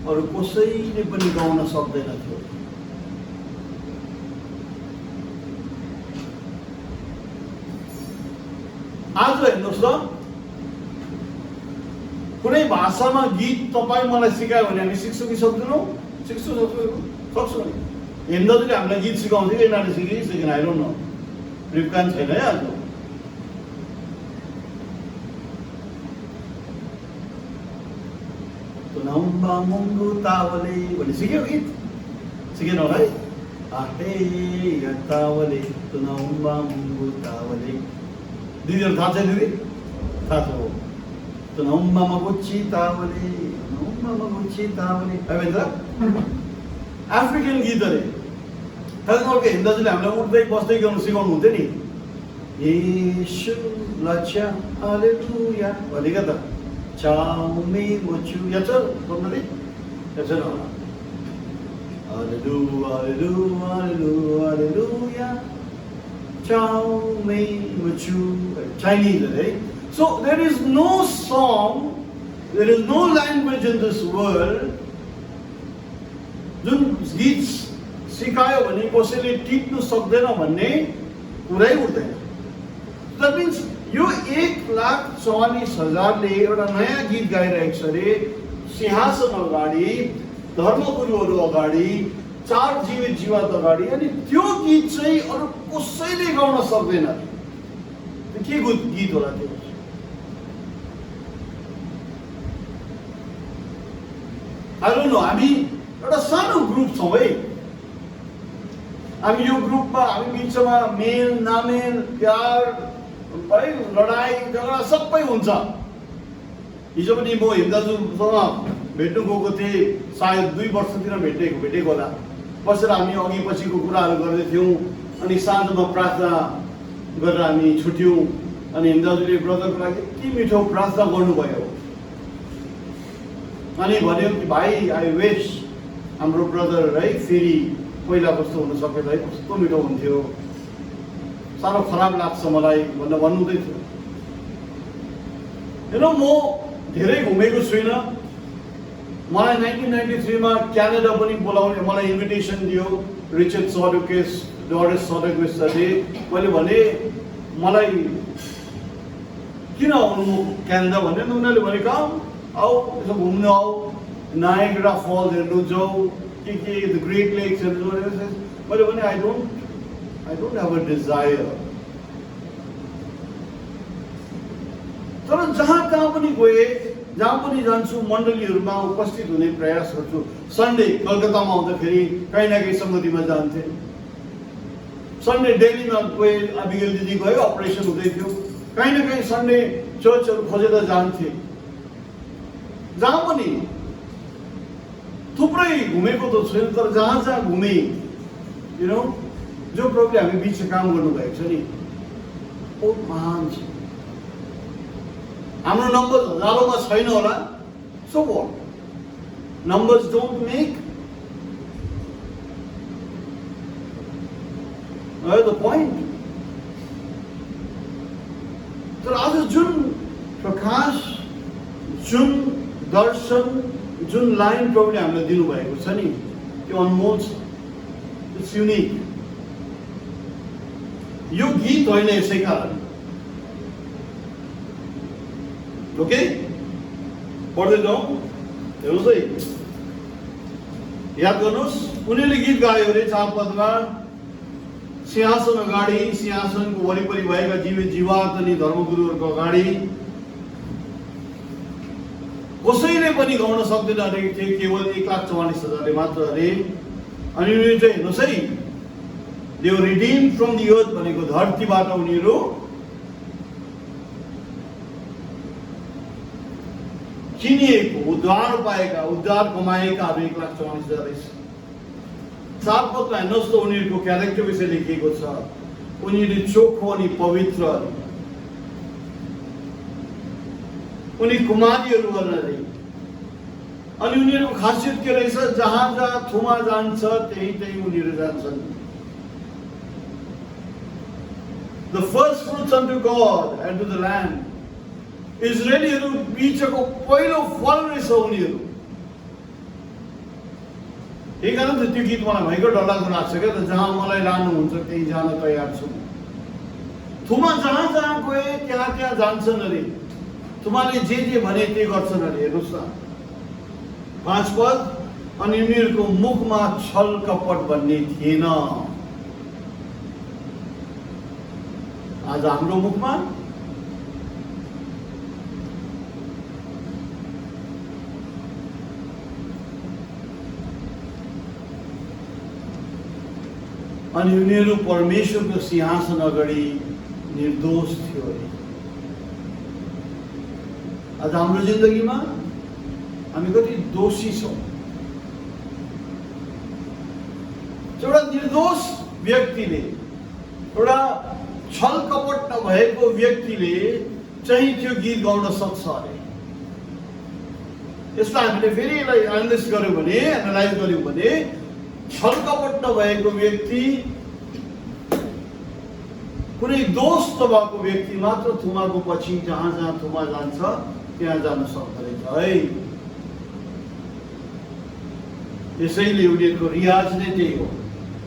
Speaker 1: अरू कसैले पनि गाउन सक्दैन थियो। आज हेर्नुहोस् त, कुनै भाषामा गीत तपाईँ मलाई सिकायो भने हामी सिक्छौँ कि सक्दैनौँ? सक्छौँ नि। हेमदाजुले हामीलाई गीत सिकाउँथ्यो कि यिनीहरूले सिकेन, आई डोन्ट नो। रिपकान छैन है आज। तुनाउम्बा मुङ्गु तावले भन्ने सिक्यो गीत सिकेन होला है आहे या तावले तुनाउम्बा मुङ्गु तावले दिदीहरू थाहा छ दिदी थाहा छ हो तुनाउम्बा मगुच्ची तावले तुनाउम्बा मगुच्ची तावले है अफ्रिकन गीत अरे त्यहाँदेखि हिन्दाजुले हामीलाई उठ्दै बस्दै गाउनु सिकाउनु हुन्थ्यो नि येशू लच्छा हालेलुया भनेको त चाउमे मचु या छ भन्दै या छ न हालेलुया हालेलुया हालेलुया हालेलुया चाउमे मचु चाइनीज है so there is no song there is no language in this world जुन गीत सिकायो भने कसैले टिप्नु सक्दैन भन्ने कुरै उठ्दैन That means यो 1,44,000ले एउटा नयाँ गीत गाइरहेको छ अरे सिंहासन अगाडि धर्मगुरुहरू अगाडि 4 जीवित जीवात अगाडि अनि त्यो गीत चाहिँ अरू कसैले गाउन सक्दैन के गीत होला त्यो I don't know हामी एउटा सानो ग्रुप छौँ है हामी यो ग्रुपमा हामी बिचमा मेल नामेल प्यार है लडाई झगडा सबै हुन्छ हिजो पनि म हिमदाजुसँग भेट्नु गएको थिएँ सायद 2 वर्षतिर भेटेको होला बसेर हामी अघि पछिको कुराहरू गर्दै थियौँ अनि साँझमा प्रार्थना गरेर हामी छुट्यौँ अनि हिमदाजुले ब्रदरको लागि यति मिठो प्रार्थना गर्नुभयो अनि भन्यो कि भाइ आई विश हाम्रो ब्रदर है फेरि पहिला कस्तो हुन सक्यो है कस्तो मिठो हुन्थ्यो साह्रो खराब लाग्छ मलाई भनेर भन्नुहुँदै थियो हेर म धेरै घुमेको छुइनँ मलाई 1993 मा क्यानाडा पनि बोलाउने मलाई इन्भिटेसन दियो रिचर्ड सडुकेस डरेस सडुकेसले मैले भने मलाई किन आउनु म क्यानाडा भने उनीहरूले भने काम आऊ यसो घुम्नु आऊ नायग्रा फल्स हेर्नु जाऊ के द ग्रेट लेक्स हेर्नु मैले भने I don't have a desire. तर जहाँ कहाँ पनि गए जहाँ पनि जान्छु मण्डलीहरूमा उपस्थित हुने प्रयास गर्छु सन्डे कलकत्तामा आउँदाखेरि कहीँ न कहीँ सङ्गतिमा जान्थे सन्डे दिल्लीमा गए अबिगेल दिदी गयो अपरेसन हुँदै थियो कहीँ न कहीँ सन्डे चर्चहरू खोजेर जान्थे जहाँ पनि थुप्रै घुमेको त छैन तर जहाँ जहाँ घुमे यु नो जो प्रभुले हामी बिच काम गर्नुभएको छ नि बहुत महान छ हाम्रो नम्बर हजारौँमा छैन होला so what numbers don't make the point तर आज जुन प्रकाश जुन दर्शन जुन लाइन प्रभुले हामीलाई दिनुभएको छ नि त्यो अनमोल छ इट्स युनिक यो गीत होइन यसै कारण ओके पढ्दै जाउँ हेर्नुहोस् है याद गर्नुहोस् उनीहरूले गीत गायो अरे 4 पदमा सिंहासन अगाडि सिंहासनको वरिपरि भएका जीवित जीवात अनि धर्मगुरुहरूको अगाडि कसैले पनि गाउन सक्दैन अरे केवल 1,44,000ले मात्र अरे अनि उनीहरू चाहिँ हेर्नुहोस् है they were redeemed from the earth भनेको धरतीबाट उनीहरू किनिएको उद्धार पाएका उद्धार कमाएकाहरू 1,44,000 4 पदमा हेर्नुहोस् त उनीहरूको क्यारेक्टर विषय लेखिएको छ उनीहरू चोखो अनि पवित्र उनी कुमारीहरू अरे अनि उनीहरूको खासियत के रहेछ जहाँ जहाँ थुमा जान्छ त्यही उनीहरू जान्छन् The first fruits unto God and to the land. इजरायलीहरू बीचको पहिलो फल रहेछ उनीहरू यही कारण त त्यो गीत मलाई भयङ्कर डरलाग्दो लाग्छ क्या त जहाँ मलाई लानुहुन्छ त्यही जान तयार छु थुमा जहाँ जहाँ गए त्यहाँ त्यहाँ जान्छन् अरे थुमाले जे भने त्यही गर्छन् अरे हेर्नुहोस् न 5 पद अनि उनीहरूको मुखमा छल कपट भन्ने थिएन आज हाम्रो मुखमा अनि उनीहरू परमेश्वरको सिंहासन अगाडि निर्दोष थियो अरे। आज हाम्रो जिन्दगीमा हामी कति दोषी छौँ। एउटा निर्दोष व्यक्तिले, एउटा छल कपट नभएको व्यक्तिले चाहिँ त्यो गीत गाउन सक्छ अरे। यसलाई हामीले फेरि यसलाई एनालाइज गर्यौँ भने छल कपट नभएको व्यक्ति, कुनै दोष नभएको व्यक्ति मात्र थुमाको पछि जहाँ जहाँ थुमा जान्छ त्यहाँ जान सक्दछ है। यसैले उनीहरूको रियाज नै त्यही हो।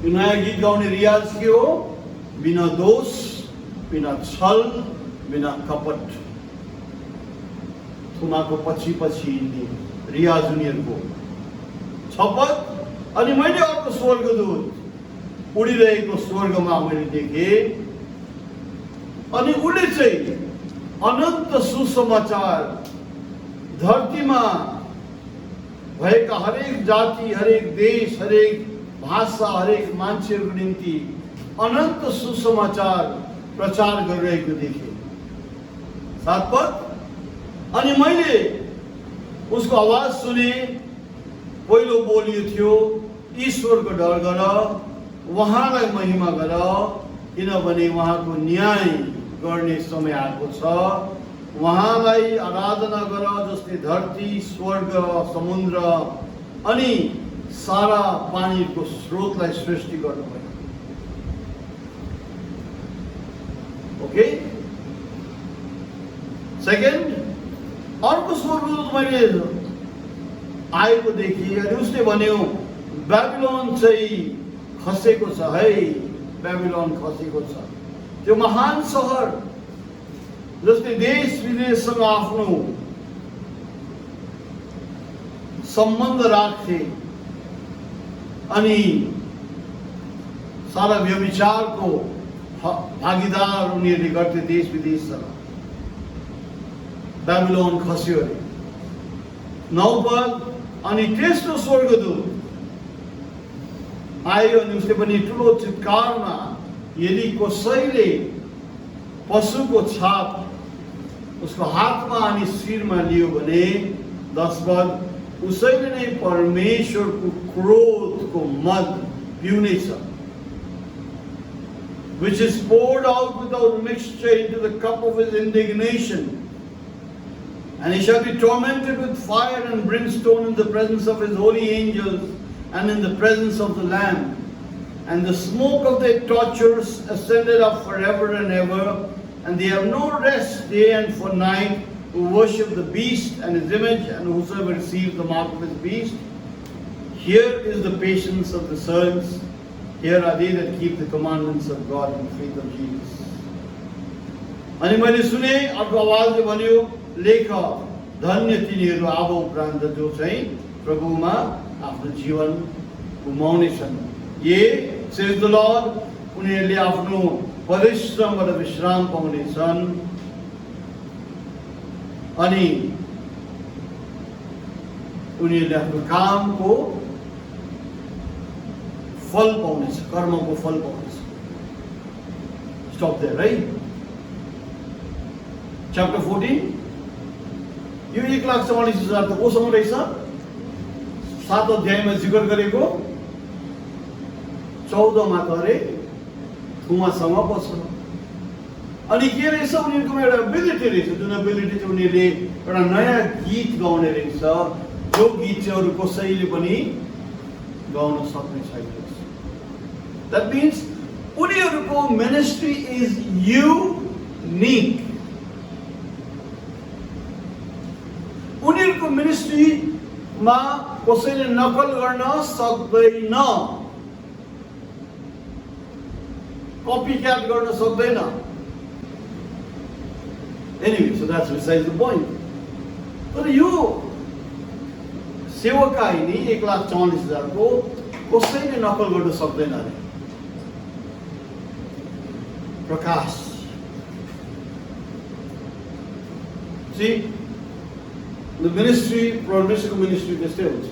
Speaker 1: यो नयाँ गीत गाउने रियाज के हो? बिना दोष, बिना छल, बिना कपट, थुमाको पछि पछि हिँड्ने रियाज उनीहरूको शपथ। अनि मैले अर्को स्वर्गदूत उडिरहेको स्वर्गमा मैले देखेँ, अनि उसले चाहिँ अनन्त सुसमाचार धरतीमा भएका हरेक जाति, हरेक देश, हरेक भाषा, हरेक मान्छेहरूको निम्ति अनन्त सुसमाचार प्रचार गरिरहेको देखेँ। सातपद। अनि मैले उसको आवाज सुने। पहिलो बोलियो थियो, ईश्वरको डर गर, उहाँलाई महिमा गर, किनभने उहाँको न्याय गर्ने समय आएको छ। उहाँलाई आराधना गर जसले धरती, स्वर्ग, समुद्र अनि सारा पानीको स्रोतलाई सृष्टि गर्नुभयो। ओके। सेकेन्ड, अर्को स्वर्गदूत मैले आएको देखिए अनि उसले भन्यो, बेबिलोन चाहिँ खसेको छ है, बेबिलोन खसेको छ। त्यो महान सहर जसले देश विदेशसँग आफ्नो सम्बन्ध राख्थे अनि सारा व्यभिचारको भागीदार उनीहरूले गर्थे देश विदेशसँग। बेबिलोन खस्यो अरे। 9 पद। अनि तेस्रो स्वर्गदूत आयो अनि उसले पनि ठुलो चित्कारमा, यदि कसैले पशुको छाप उसको हातमा अनि शिरमा लियो भने, 10 पद, उसैले नै परमेश्वरको क्रोधको मद पिउनेछ, which is poured out without mixture into the cup of his indignation. And he shall be tormented with fire and brimstone in the presence of his holy angels and in the presence of the Lamb. And the smoke of their tortures ascended up forever and ever, and they have no rest day and for night, who worship the beast and his image, and whosoever receives the mark of his beast. Here is the patience of the saints. Here are they that keep the commandments of God in the faith of Jesus. अनि मैले सुने अर्को आवाजले भन्यो, लेख, धन्य तिनीहरू अब उपरान्त जो चाहिँ प्रभुमा आफ्नो जीवन गुमाउनेछन्। ये says the Lord, उनीहरूले आफ्नो परिश्रमबाट विश्राम पाउनेछन् अनि उनीहरूले आफ्नो कामको फल पाउनेछ, कर्मको फल पाउनेछ। Stop there, right? Chapter 14. यो 1,44,000 त कोसँग रहेछ? 7 अध्यायमा जिकर गरेको 14 मा त अरे थुमासँग पर्छ। अनि के रहेछ? उनीहरूकोमा एउटा एबिलिटी रहेछ, जुन एबिलिटी चाहिँ उनीहरूले एउटा नयाँ गीत गाउने रहेछ, जो गीत चाहिँ अरू कसैले पनि गाउन सक्ने छैन। That means उनीहरूको मिनिस्ट्री इज युनिक। उनीहरूको मिनिस्ट्रीमा कसैले नकल गर्न सक्दैन, कपी क्याट गर्न सक्दैन। Anyway, so that's besides the point. तर यो सेवकाई नि 1,44,000 को कसैले नकल गर्न सक्दैन अरे। प्रकाश। See, the ministry, परमेश्वरको मिनिस्ट्री त्यस्तै हुन्छ।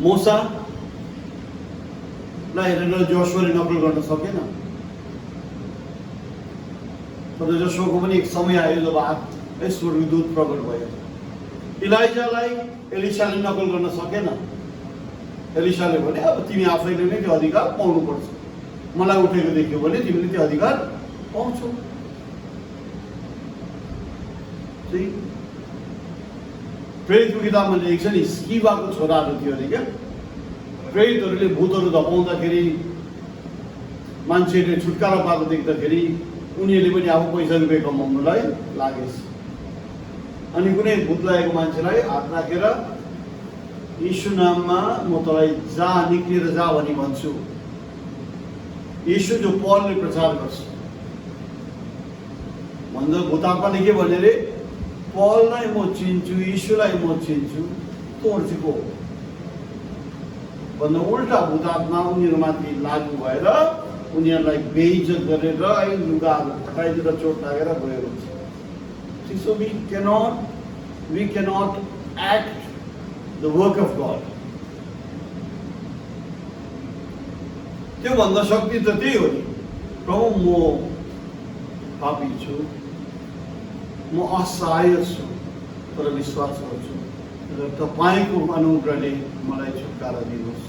Speaker 1: मोसा लाई हेरेर जोसुवाले नकल गर्न सकेन। तर जोसुवाको पनि एक समय आयो जब स्वर्गदूत प्रकट भयो। इलाइजालाई एलिसाले नकल गर्न सकेन। एलिसाले भने अब तिमी आफैले नै त्यो अधिकार पाउनुपर्छ, मलाई उठेको देख्यो भने तिमीले त्यो अधिकार पाउँछौ। प्रेरितको किताबमा लेखेको छ नि, स्किवाको छोराहरू थियो अरे क्या। प्रेरितहरूले भूतहरू धपाउँदाखेरि मान्छेले छुटकारा पाएको देख्दाखेरि उनीहरूले पनि अब पैसा रुपियाँ कमाउनलाई लागेछ। अनि कुनै भूत लागेको मान्छेलाई हात राखेर यीशु नाममा म तँलाई जा, निक्लिएर जा भनी भन्छु। यीशु जो पलले प्रचार गर्छ भन्दा भूतात्माले के भने रे, पललाई म चिन्छु, यीशुलाई म चिन्छु, तँ चाहिँ को भन्दा उल्टा भूतात्मा उनीहरूमाथि लागू भएर उनीहरूलाई बेइज्जत गरेर लुगाहरू फटाइदिएर चोट लागेर गएको छ। So we cannot act the work of God. त्यो भन्दा शक्ति त त्यही हो नि, प्रभु म पापी छु, म असहाय छु, तर विश्वास गर्छु र तपाईँको अनुग्रहले मलाई छुटकारा दिनुहोस्।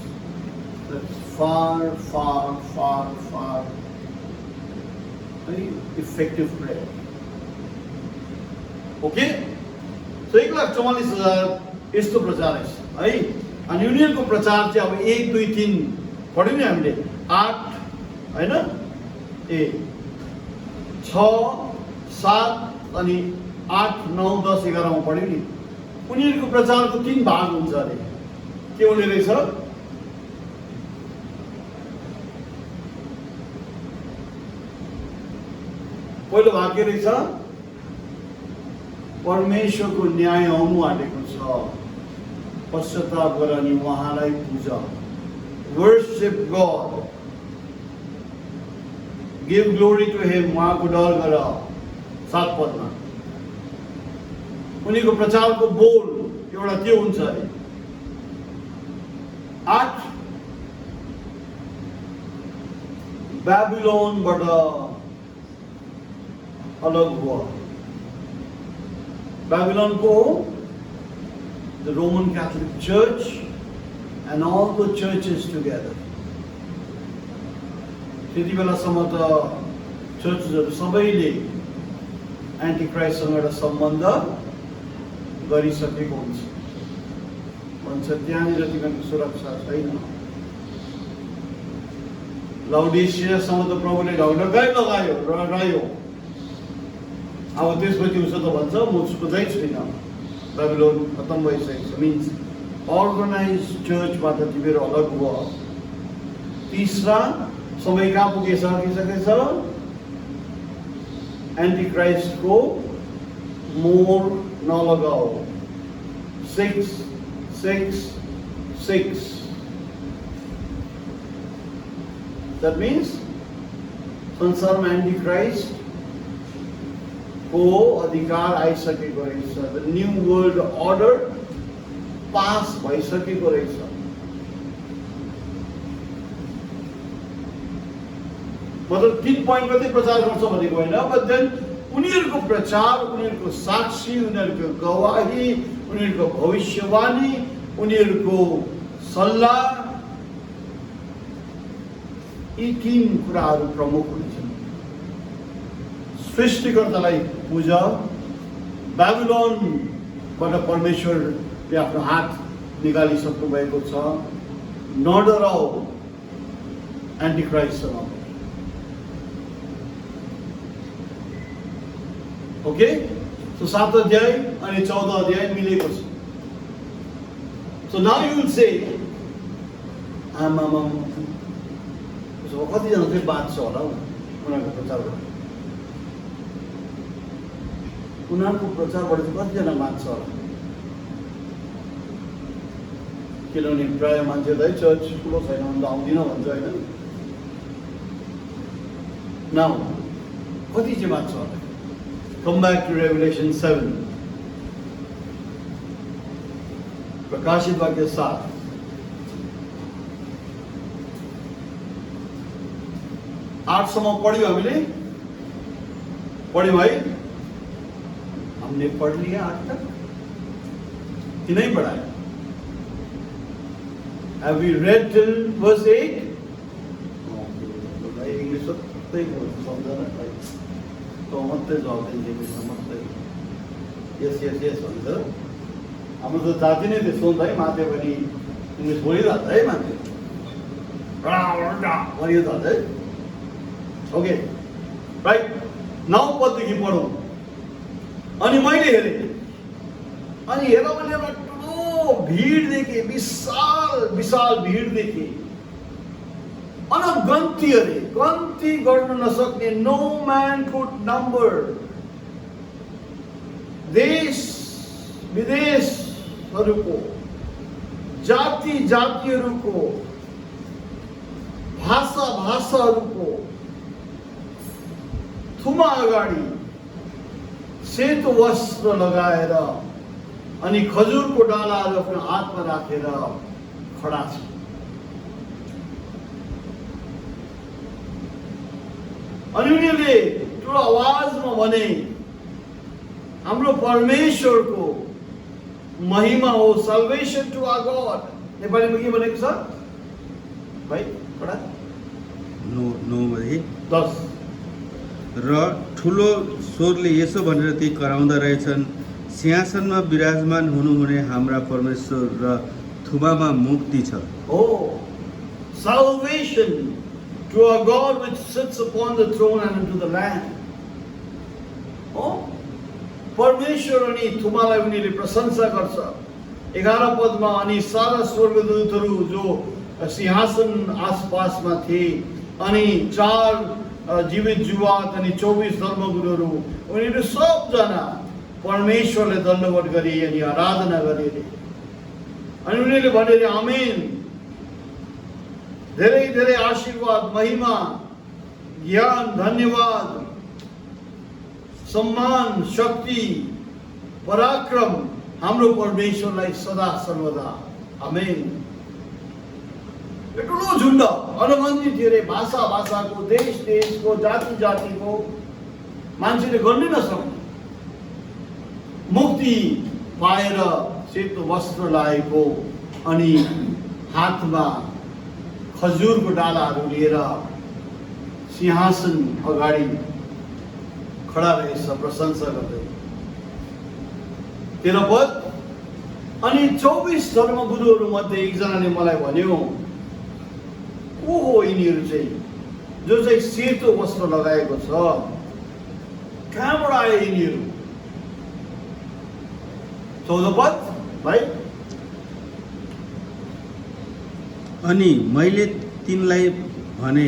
Speaker 1: That's far, far, far, far very effective prayer. Okay, so 1,44,000 यस्तो प्रचार है। अनि युनियनको प्रचार चाहिँ अब 1, 2, 3 पढ्यौँ नि हामीले, 8 होइन, 6, 7 अनि 8, 9, 10, 11 मा पढ्यौँ नि। उनीहरूको प्रचारको 3 भाग हुन्छ अरे। के हुने रहेछ? पहिलो भाग के रहेछ? परमेश्वरको न्याय आउनु आँटेको छ, पश्चाताप गर अनि उहाँलाई पूजा। Worship God, give glory to him, उहाँको डर गर। 7 पदमा उनीको प्रचारको बोल एउटा के हुन्छ अरे? 8 बेबिलोनबाट अलग हुआ। Babylon को the Roman Catholic Church and all the churches together. त्यति बेलासम्म त चर्चहरू सबैले एन्टिक्राइस्टसँग एउटा सम्बन्ध गरिसकेको हुन्छ। भन्छ त्यहाँनिर तिमीहरूको सुरक्षा छैन। लाउडिसियासँग त प्रभुले ढकढकाइ लगायो। अब त्यसपछि उसो त भन्छ म छुट्टै छुइनँ, बेबिलोन खत्म भइसकेको छ। मिन्स अर्गनाइज चर्चबाट तिमीहरू अलग हुआ। तीसरा समय कहाँ पुगिसकेछ? एन्टिक्राइस्टको मोर नलगाओ। 6, 6, 6। द्याट मिन्स संसारमा एन्टिक्राइस्ट को अधिकार आइसकेको रहेछ। The new world order pass भइसकेको रहेछ। मतलब 3 पोइन्ट मात्रै प्रचार गर्छ भनेको होइन, बट देन उनीहरूको प्रचार, उनीहरूको साक्षी, उनीहरूको गवाही, उनीहरूको भविष्यवाणी, उनीहरूको सल्लाह, यी 3 कुराहरू प्रमुख हुन्छन्। सृष्टिकर्तालाई पूजा, बेबिलोनबाट परमेश्वरले आफ्नो हात निकालिसक्नु भएको छ, नडराओ एन्टिक्राइस्टसँग। ओके, सो 7 अध्याय अनि 14 अध्याय मिलेको छ। So now you will say आमामा कतिजना चाहिँ बाँच्छ होला उनीहरूको प्रचारबाट? उनीहरूको प्रचारबाट चाहिँ कतिजना बाँच्छ होला? किनभने प्रायः मान्छेलाई चर्च ठुलो छैन भने त आउँदिनँ भन्छ होइन। नाउ कति चाहिँ बाँच्छ होला? कम ब्याक टु रेभेलेसन 7, प्रकाशित वाक्य 7। 8 पढ़्यो हामीले, पढ़्यो है? हमने पढ़ लिया 8 तक कि नहीं पढ़ा है? Have we read till verse 8? English सबै सम्झना तो मात्रै जवाब दिन्छ कि समझ्दै यस यस यस भन्छ। हाम्रो त जाति नै त्यस्तो हुन्छ है, माथि पनि इङ्ग्लिस बोलिरहन्छ है मान्छे, भनिरहन्छ है। ओके राइट, 9 पददेखि पढौँ। अनि मैले हेरेँ, अनि हेर मैले एउटा ठुलो भिड देखेँ, विशाल विशाल भिड देखेँ, अनगन्ती अरे, गन्ती गर्न नसक्ने, नो म्यान कुड नम्बर। देश विदेशहरूको, जाति जातिहरूको, भाषा भाषाहरूको थुमा अगाडि सेतो वस्त्र लगाएर अनि खजुरको डालाहरू आफ्नो हातमा राखेर खडा छ। अनि उनीहरूले ठुलो आवाजमा भने, हाम्रो परमेश्वरको महिमा हो, salvation to our God। नेपालीमा के भनेको छ भाइ? पढा 10
Speaker 2: र ठुलो स्वरले यसो भनेर ती कराउँदा रहेछन्, सिंहासनमा विराजमान हुनुहुने हाम्रा परमेश्वर र थुमामा मुक्ति छ।
Speaker 1: Oh, salvation to our God which sits upon the throne and unto the Lamb। Oh, परमेश्वर अनि थुमालाई उनीहरूले प्रशंसा गर्छ। 11 पदमा, अनि सारा स्वर्गदूतहरू जो सिंहासन आसपासमा थिए, अनि 4 जीवित जुवात अनि 24 धर्मगुरुहरू, उनीहरू सबजना परमेश्वरले दण्डवत गरे अनि आराधना गरे। अनि उनीहरूले भने आमेन, धेरै धेरै आशीर्वाद, महिमा, ज्ञान, धन्यवाद, सम्मान, शक्ति, पराक्रम हाम्रो परमेश्वरलाई सदा सर्वदा, आमेन। ठुलो झुण्ड, अनगन्ती थियो रे, भाषा भाषाको, देश देशको, जाति जातिको, मान्छेले गर्नै नसक्ने, मुक्ति पाएर सेतो वस्त्र लगाएको, अनि हातमा खजुरको डालाहरू लिएर सिंहासन अगाडि खडा रहेछ प्रशंसा गर्दै। 13 पद, अनि 24 धर्मगुरुहरू मध्ये एकजनाले मलाई भन्यो, को हो यिनीहरू चाहिँ जो चाहिँ सेतो वस्त्र लगाएको छ? कहाँबाट आए यिनीहरू? 14 पद भाइ।
Speaker 2: अनि मैले तिनलाई भने,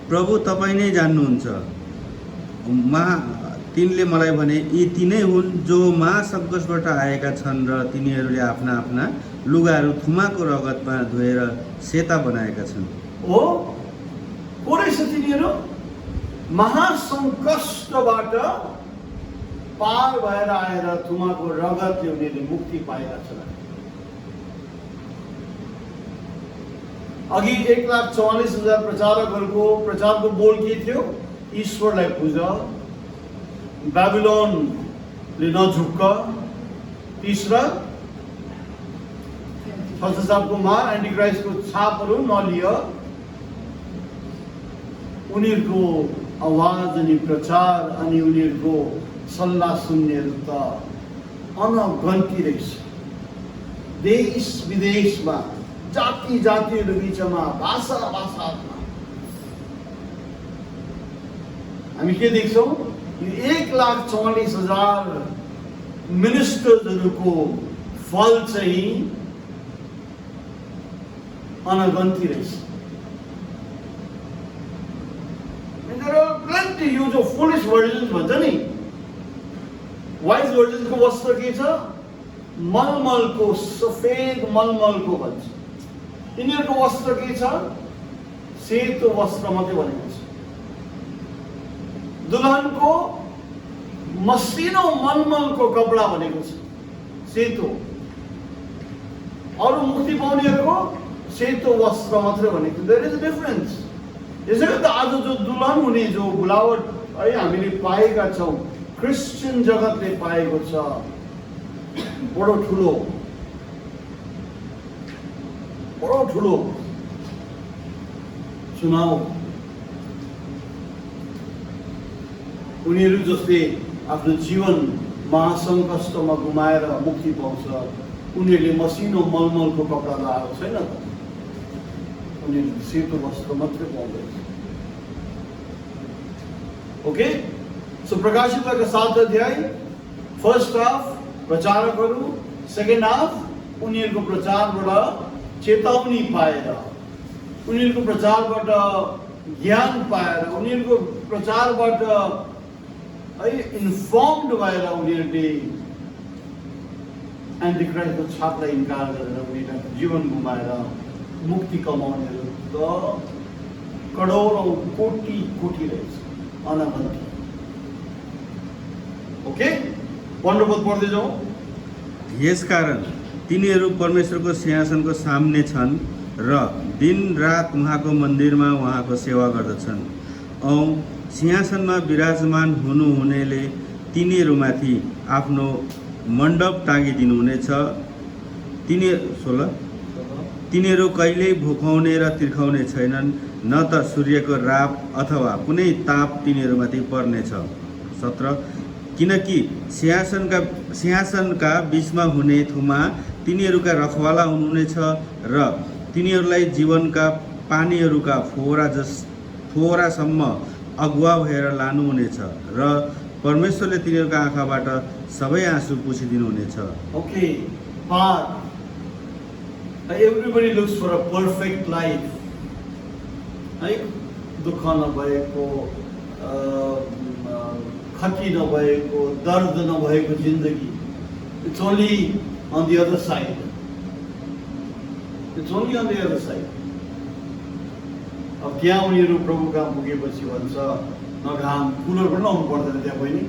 Speaker 2: प्रभु तपाईँ नै जान्नुहुन्छ। तिनले मलाई भने, यी तिनै हुन् जो महासङ्कटबाट आएका छन् र तिनीहरूले आफ्ना आफ्ना लुगाहरू थुमाको रगतमा धोएर सेता बनाएका छन्।
Speaker 1: हो, को रहेछ तिनीहरू? महासङ्कटबाट पार भएर आएर थुमाको रगतले उनीहरूले मुक्ति पाएका छन्। अघि 1,44,000 प्रचारकहरूको प्रचारको बोल के थियो? ईश्वरलाई पूज, बेबिलोनले नझुक्क, तीसरा फलसापको मार, एन्टिक्राइस्टको छापहरू नलिय। उनीहरूको आवाज अनि प्रचार अनि उनीहरूको सल्लाह सुन्नेहरू त अनगन्ती रहेछ। देश विदेशमा, जाति जातिहरू बिचमा, भाषा भाषामा हामी के देख्छौँ? 1,44,000 मिनिस्टर्सहरूको फल चाहिँ अनगन्ती रहेछ। प्लेन्टी, यो जो फुलिश वर्जन्स भन्छ नि, वाइज वर्जन्सको वस्त्र के छ? मलमलको, सफेद मलमलको भन्छ। यिनीहरूको वस्त्र के छ? सेतो वस्त्र मात्रै भनेको छ। दुल्हनको मसिनो मलमलको कपडा भनेको छ सेतो। अरू मुक्ति पाउनेहरूको सेतो वस्त्र मात्रै भनेको छ। There is a difference. यसै गरी त आज जो दुल्हन हुने जो बुलावट है हामीले पाएका छौँ, क्रिस्चियन जगतले पाएको छ, बडो ठुलो चुनाव। उनीहरू जसले आफ्नो जीवन महासङ्कष्टमा गुमाएर मुक्ति पाउँछ, उनीहरूले मसिनो मलमलको कपडा लगाएको छैन त, उनीहरूले सेतो वस्त्र मात्रै पाउँदैछ। ओके, सो प्रकाशितका 7 अध्याय, फर्स्ट हाफ प्रचारकहरू, सेकेन्ड हाफ उनीहरूको प्रचारबाट चेतावनी पाएर, उनीहरूको प्रचारबाट ज्ञान पाएर, उनीहरूको प्रचारबाट है इन्फर्म्ड भएर उनीहरूले एन्टिक्राइस्टको छापलाई इन्कार गरेर उनीहरूको जीवन गुमाएर मुक्ति कमाउनेहरू त करोडौँ कोटी रहेछ, अनगन्ती। ओके, 15 पद पढ्दै जाउँ।
Speaker 2: यसकारण तिनीहरू परमेश्वरको सिंहासनको सामने छन् र दिन रात उहाँको मन्दिरमा उहाँको सेवा गर्दछन्। औ सिंहासनमा विराजमान हुनुहुनेले तिनीहरूमाथि आफ्नो मण्डप टाँगिदिनुहुनेछ। 16 तिनीहरू कहिल्यै भोकाउने र तिर्खाउने छैनन्, न त सूर्यको राप अथवा कुनै ताप तिनीहरूमाथि पर्नेछ। 17 किनकि सिंहासनका बीचमा हुने थुमा तिनीहरूका रखवाला हुनुहुनेछ र तिनीहरूलाई जीवनका पानीहरूका फोहरासम्म अगुवा भएर लानुहुनेछ र परमेश्वरले तिनीहरूका आँखाबाट सबै आँसु पुछिदिनुहुनेछ।
Speaker 1: Okay, path. Everybody looks for a perfect life. है, दुःख नभएको, खती नभएको, दर्द नभएको जिन्दगी। It's only on the other side. It's only on the other side. अब त्यहाँ उनीहरू प्रभु कहाँ पुगेपछि भन्छ, न घाम, कुलर पनि लाउनु पर्दैन त्यहाँ पनि,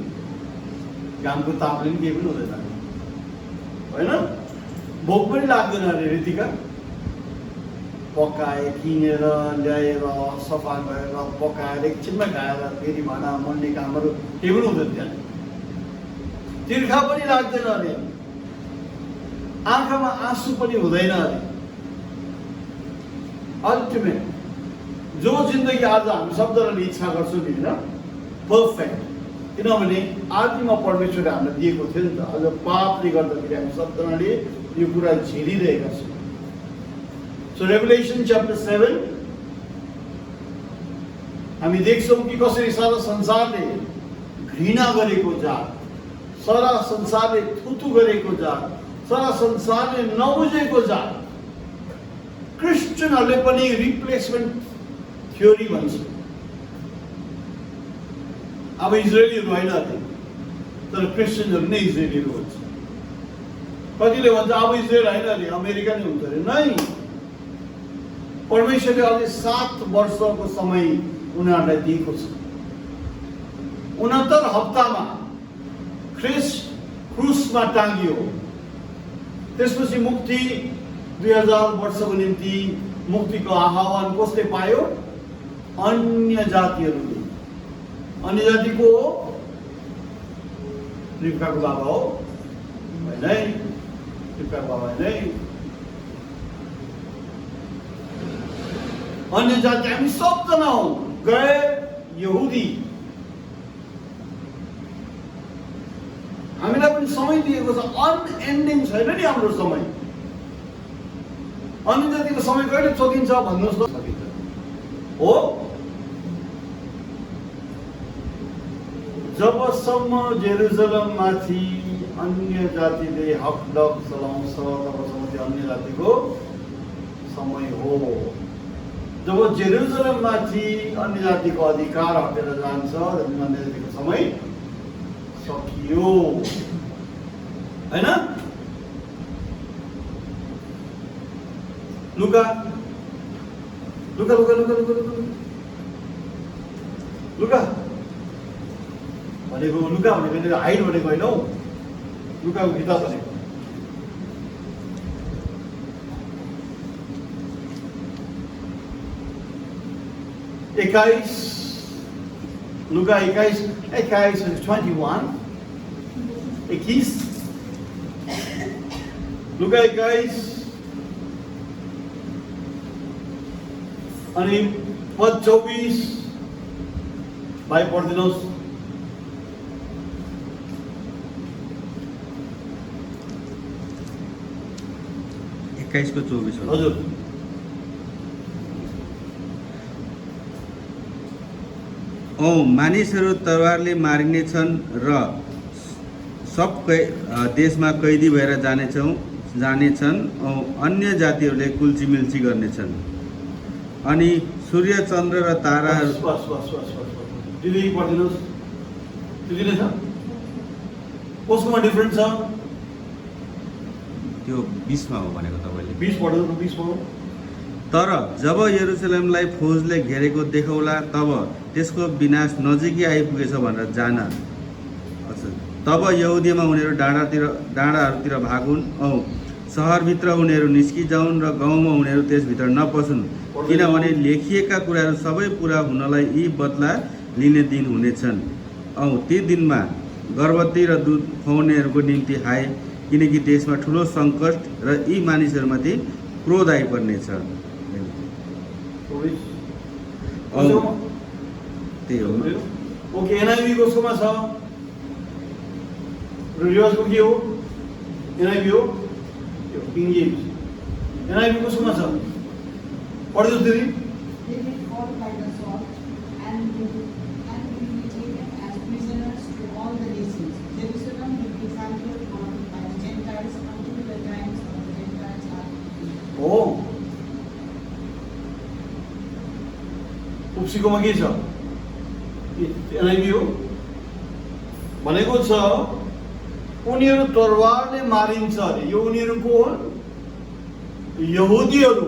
Speaker 1: घामको तापले पनि केही पनि हुँदैन होइन, भोक पनि लाग्दैन अरे। रीतिका पकाए, किनेर ल्याएर सफा गरेर पकाएर एकछिनमा खाएर फेरि भाँडा मोल्ने कामहरू केही पनि हुँदैन त्यहाँ। तिर्खा पनि लाग्दैन अरे, आँखामा आँसु पनि हुँदैन अरे। अल्टिमेट जो जिन्दगी आज हामी शब्दले इच्छा गर्छौँ नि होइन, पर्फेक्ट, किनभने आदिमा परमेश्वरले हामीलाई दिएको थियो नि त। आज पापले गर्दाखेरि हामी शब्दले यो कुरा झेलिरहेका छौँ। सो रेभेलेसन च्याप्टर 7 हामी देख्छौँ कि कसरी सारा संसारले घृणा गरेको जात, सारा संसारले थुतु गरेको जात, सारा संसारले नबुझेको जात, क्रिस्चियनहरूले पनि रिप्लेसमेन्ट थ्योरी भन्छ। अब इजरायलीहरू होइन अरे, तर क्रिस्चियनहरू नै इजरायलीहरू भन्छ। कतिले भन्छ अब इजरायल होइन अरे, अमेरिका नै हुन्छ अरे। नै, परमेश्वरले अझै 7 वर्षको समय उनीहरूलाई दिएको छ। 69 हप्तामा ख्रिस्ट क्रुसमा टाँगियो, त्यसपछि मुक्ति 2000 वर्षको निम्ति मुक्तिको आह्वान कसले पायो? अन्य जातिहरूले। अन्य जातिको रिब्काको बाबा हो होइन, रिब्काको बाबा होइन, अन्य जाति हामी सबजना हौ, गैर यहुदी। हामीलाई पनि समय दिएको छ, अनएन्डिङ छैन नि हाम्रो समय। अन्य जातिको समय कहिले सकिन्छ भन्नुहोस् त? सकिन्छ हो, जबसम्म जेरुसलममाथि अन्य जातिले हकडक चलाउँछ तबसम्म त्यो अन्य जातिको समय हो। जब जेरुसलममाथि अन्य जातिको अधिकार हटेर जान्छ, अन्य जातिको समय सकियो होइन। लुका लुका लुका लुका लुका लुका भनेको, लुका भनेको हाइट भनेको होइन हौ, लुकाको किताब भनेको। 21 लुका 21 21 लुका 21 अनि पद 24 भाइ पढिदिनुहोस्।
Speaker 2: 21 को 24 हो।
Speaker 1: हजुर
Speaker 2: औ मानिसहरू तरवारले मारिनेछन् र सब देशमा कैदी भएर जानेछन् औ अन्य जातिहरूले कुल्चीमिल्ची गर्नेछन् अनि सूर्य चन्द्र र ताराहरू
Speaker 1: दिदी पढिदिनुहोस्। दिदी नै छ कसकोमा डिफरेन्ट छ?
Speaker 2: त्यो 20 मा हो भनेको तपाईले।
Speaker 1: 20 पढ्नु 20 मा।
Speaker 2: तर जब यरुशलेमलाई फौजले घेरेको देखौला तब त्यसको विनाश नजिकै आइपुगेछ भनेर जान। तब यहुदीमा उनीहरू डाँडाहरूतिर भागुन् औ सहरभित्र उनीहरू निस्किजाउन् र गाउँमा उनीहरू त्यसभित्र नपसुन्, किनभने लेखिएका कुराहरू सबै पुरा हुनलाई यी बदला लिने दिन हुनेछन्। औ ती दिनमा गर्भवती र दूध खुवाउनेहरूको निम्ति हाय, किनकि देशमा ठुलो सङ्कट र यी मानिसहरूमाथि क्रोध आइपर्नेछ। त्यही हो।
Speaker 1: ओके, एनआईभी कसकोमा छ? रिवाजको के हो? एनआईभी हो, किङ जेम्स। एनआईभी कसकोमा छ? पढिदिनुहोस् दिदी। हो, उप्सीकोमा के छ? एनआईभी हो भनेको छ उनीहरू तरवारले मारिन्छ अरे। यो उनीहरू को हुन्? यहुदीहरू,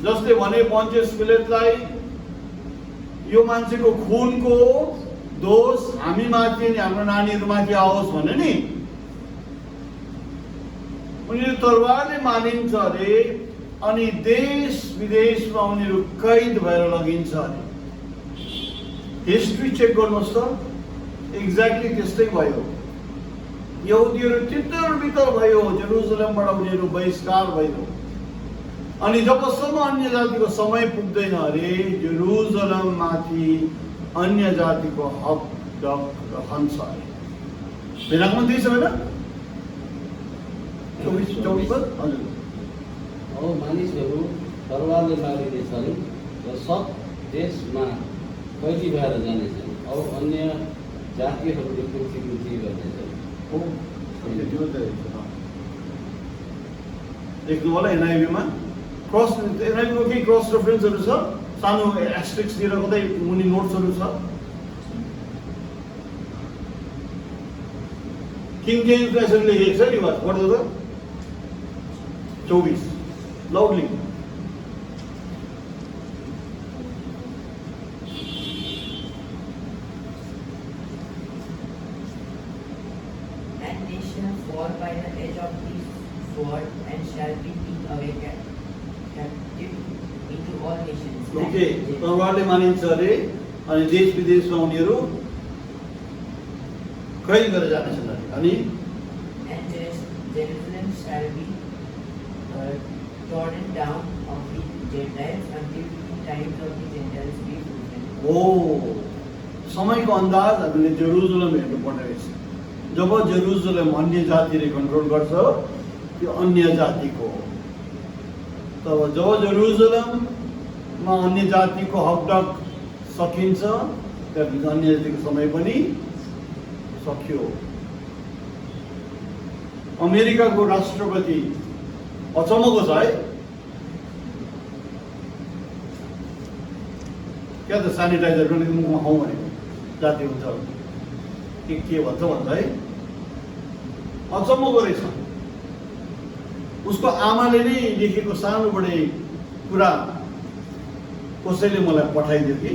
Speaker 1: जसले भने पन्टियस पिलातलाई यो मान्छेको खुनको दोष हामीमाथि अनि हाम्रो नानीहरूमाथि आओस् भने नि उनीहरू तरवारले मारिन्छ अरे अनि देश विदेशमा उनीहरू कैद भएर लगिन्छ अरे। हिस्ट्री चेक गर्नुहोस् त, एक्ज्याक्टली त्यस्तै भयो। यहुदीहरू तितर भयो, जेरुसलेमबाट उनीहरू बहिष्कार भयो। अनि जबसम्म अन्य जातिको समय पुग्दैन अरे जेरुसलेममाथि अन्य जातिको हक रहन्छ अरे। भेनाकमा त्यही छ होइन? 24 पद। हजुर।
Speaker 3: औ मानिसहरू तरवारले मारिनेछन् र सब देशमा कैदी भएर जानेछन् औ अन्य जातिहरूले कुल्चीमिल्ची गर्नेछन्।
Speaker 1: देख्नु होला एनआईभीमा क्रस, एनआईभीमा केही क्रस रेफरेन्सहरू छ, सानो एस्ट्रिक्स दिएर कतै मुनि नोट्सहरू छ। किङ जेम्स वर्जनले लेखेको छ नि, पढ्दो त 24 loudly.
Speaker 4: Fall by the edge of the sword and shall be taken away captive into all nations.
Speaker 1: Okay, तरवारले मानिन्छ अरे अनि देश विदेशमा उनीहरू कैद गरेर जानेछन् अरे। अनि
Speaker 4: And Jerusalem shall be trodden down of the Gentiles until the times of the Gentiles be fulfilled.
Speaker 1: हो, समयको अन्दाज हामीले जेरुसलेम हेर्नुपर्ने रहेछ। जब जेरुसलेम अन्य जातिले कन्ट्रोल गर्छ त्यो अन्य जातिको हो। तब जब जेरुसलेममा अन्य जातिको हकडक सकिन्छ त्यहाँदेखि अन्य जातिको समय पनि सक्यो। अमेरिकाको राष्ट्रपति अचम्मको छ है। क्या त सेनिटाइजर पनि मुखमा खाउँ भनेको जाति हुन्छ के भन्छ भन्दा है अचम्मको रहेछ। उसको आमाले नै लेखेको सानोबडे कुरा कसैले मलाई पठाइदियो कि,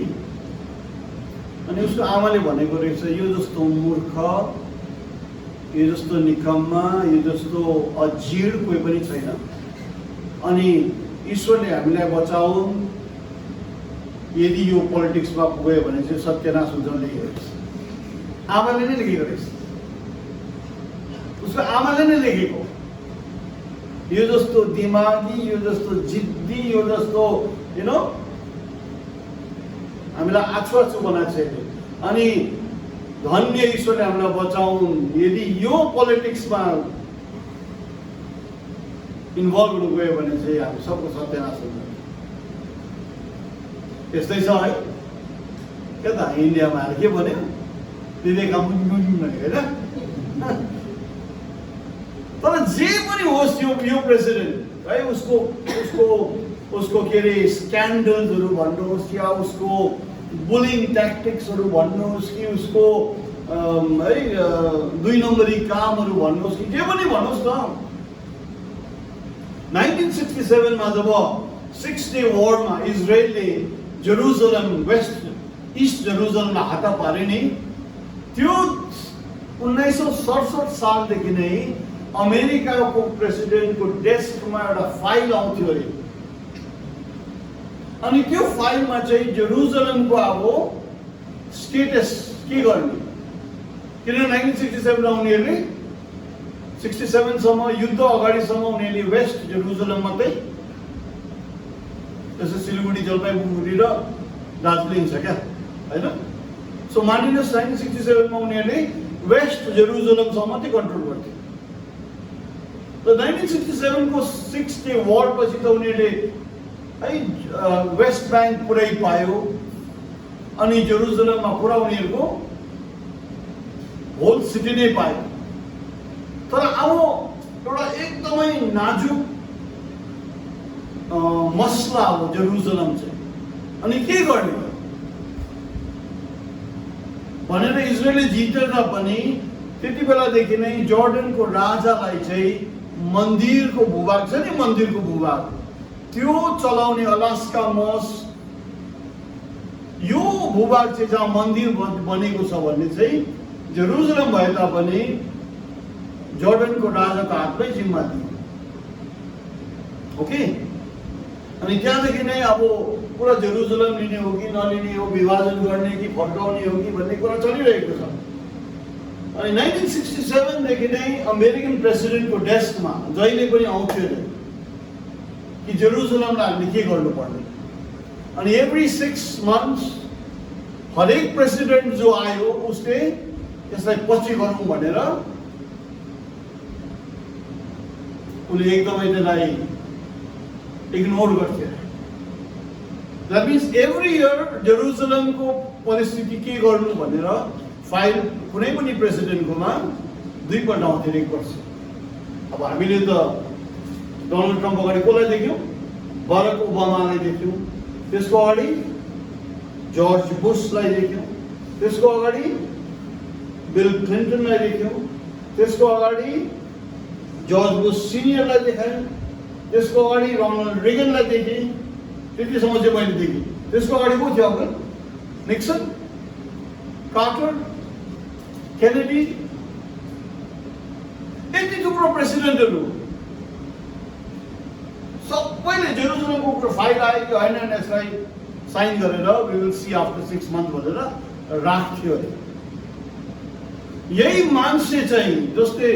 Speaker 1: अनि उसको आमाले भनेको रहेछ यो जस्तो मूर्ख, यो जस्तो निकम्मा, यो जस्तो अजीर्ण कोही पनि छैन। अनि ईश्वरले हामीलाई बचाउन् यदि यो पोलिटिक्समा गयो भने चाहिँ सत्यनाश हुन्छ लेखेको रहेछ। आमाले नै लेखेको रहेछ, उसको आमाले नै लेखेको। यो जस्तो दिमागी, यो जस्तो जिद्दी, यो जस्तो हामीलाई आछु बनाएको छ। अनि धन्य ईश्वरले हामीलाई बचाउन् यदि यो पोलिटिक्समा इन्भल्भ हुनु गयो भने चाहिँ हामी सबको सत्यानाश हुन्छ। यस्तै छ है। के त इन्डियामा आएर के भन्यो विवेकानन्द होइन। तर जे पनि होस् यो प्रेसिडेन्ट है, उसको के अरे स्क्यान्डल्सहरू भन्नुहोस् या उसको बुलिङ ट्याक्टिक्सहरू भन्नुहोस् कि उसको है 2 नम्बरी कामहरू भन्नुहोस् कि जे पनि भन्नुहोस् न। 1967 मा जब 6 डे वरमा इजरायलले जेरुसलम ईस्ट जेरुसलममा हात पारे नि, त्यो 1967 सालदेखि नै अमेरिकाको प्रेसिडेन्टको डेस्कमा एउटा फाइल आउँथ्यो अरे। अनि त्यो फाइलमा चाहिँ जेरुसलमको अब स्टेटस के गर्ने, किनभने 1967 मा उनीहरूले 67 सम्म युद्ध अगाडिसम्म उनीहरूले वेस्ट जेरुसलम मात्रै, जस्तै सिलगढी, जलपाइगुडी र दार्जिलिङ छ क्या होइन। सो मानिलिनुहोस् 1967 मा उनीहरूले वेस्ट जेरुसलमसम्म मात्रै कन्ट्रोल गर्थ्यो। त 1967 को 6 डे वार पछि त उनीहरूले है वेस्ट ब्याङ्क पुरै पायो अनि जेरुसलममा पुरा उनीहरूको होल सिटी नै पायो। तर अब एउटा एकदमै नाजुक मसला हो जेरुसलम चाहिँ। अनि के गर्ने भनेर इजरायलले जितेर पनि त्यति बेलादेखि नै जर्डनको राजालाई चाहिँ मन्दिरको भूभाग छ नि, मन्दिरको भूभाग त्यो चलाउने अलास्का मस, यो भूभाग चाहिँ जहाँ मन्दिर बनेको छ भन्ने चाहिँ जेरुसलम भए तापनि जर्डनको राजाको हातमै जिम्मा दियो। ओके, अनि त्यहाँदेखि नै अब पुरा जेरुसलम लिने हो कि नलिने हो, विभाजन गर्ने कि फर्काउने हो कि भन्ने कुरा चलिरहेको छ। अनि 1967 देखि नै अमेरिकन प्रेसिडेन्टको डेस्कमा जहिले पनि आउँथ्यो कि जेरुसलमलाई हामीले के गर्नुपर्ने। अनि एभ्री 6 मन्थ्स हरेक प्रेसिडेन्ट जो आयो उसले यसलाई पछि गरौँ भनेर उसले एकदमै त्यसलाई इग्नोर गर्थ्यो। द्याट मिन्स एभ्री इयर जेरुसलमको परिस्थिति के गर्नु भनेर फाइल कुनै पनि प्रेसिडेन्टकोमा 2 पल्ट आउँथ्यो 1 वर्ष। अब हामीले त डोनाल्ड ट्रम्प अगाडि कसलाई देख्यौँ, बराक ओबामालाई देख्यौँ, त्यसको अगाडि जर्ज बुशलाई देख्यौँ, त्यसको अगाडि बिल क्लिन्टनलाई देख्यौँ, त्यसको अगाडि जर्ज बुश सिनियरलाई देखायौँ, त्यसको अगाडि रोनाल्ड रेगनलाई देखेँ, त्यतिसम्म चाहिँ मैले देखेँ। त्यसको अगाडि को थियो अङ्कल? निक्सन, कार्टर, केनेडी, यति थुप्रो प्रेसिडेन्टहरू सबैले जेरुसलमको फाइल आयो कि होइन यसलाई साइन गरेर we will see after 6 month भनेर राख्थ्यो अरे। यही मान्छे चाहिँ जस्तै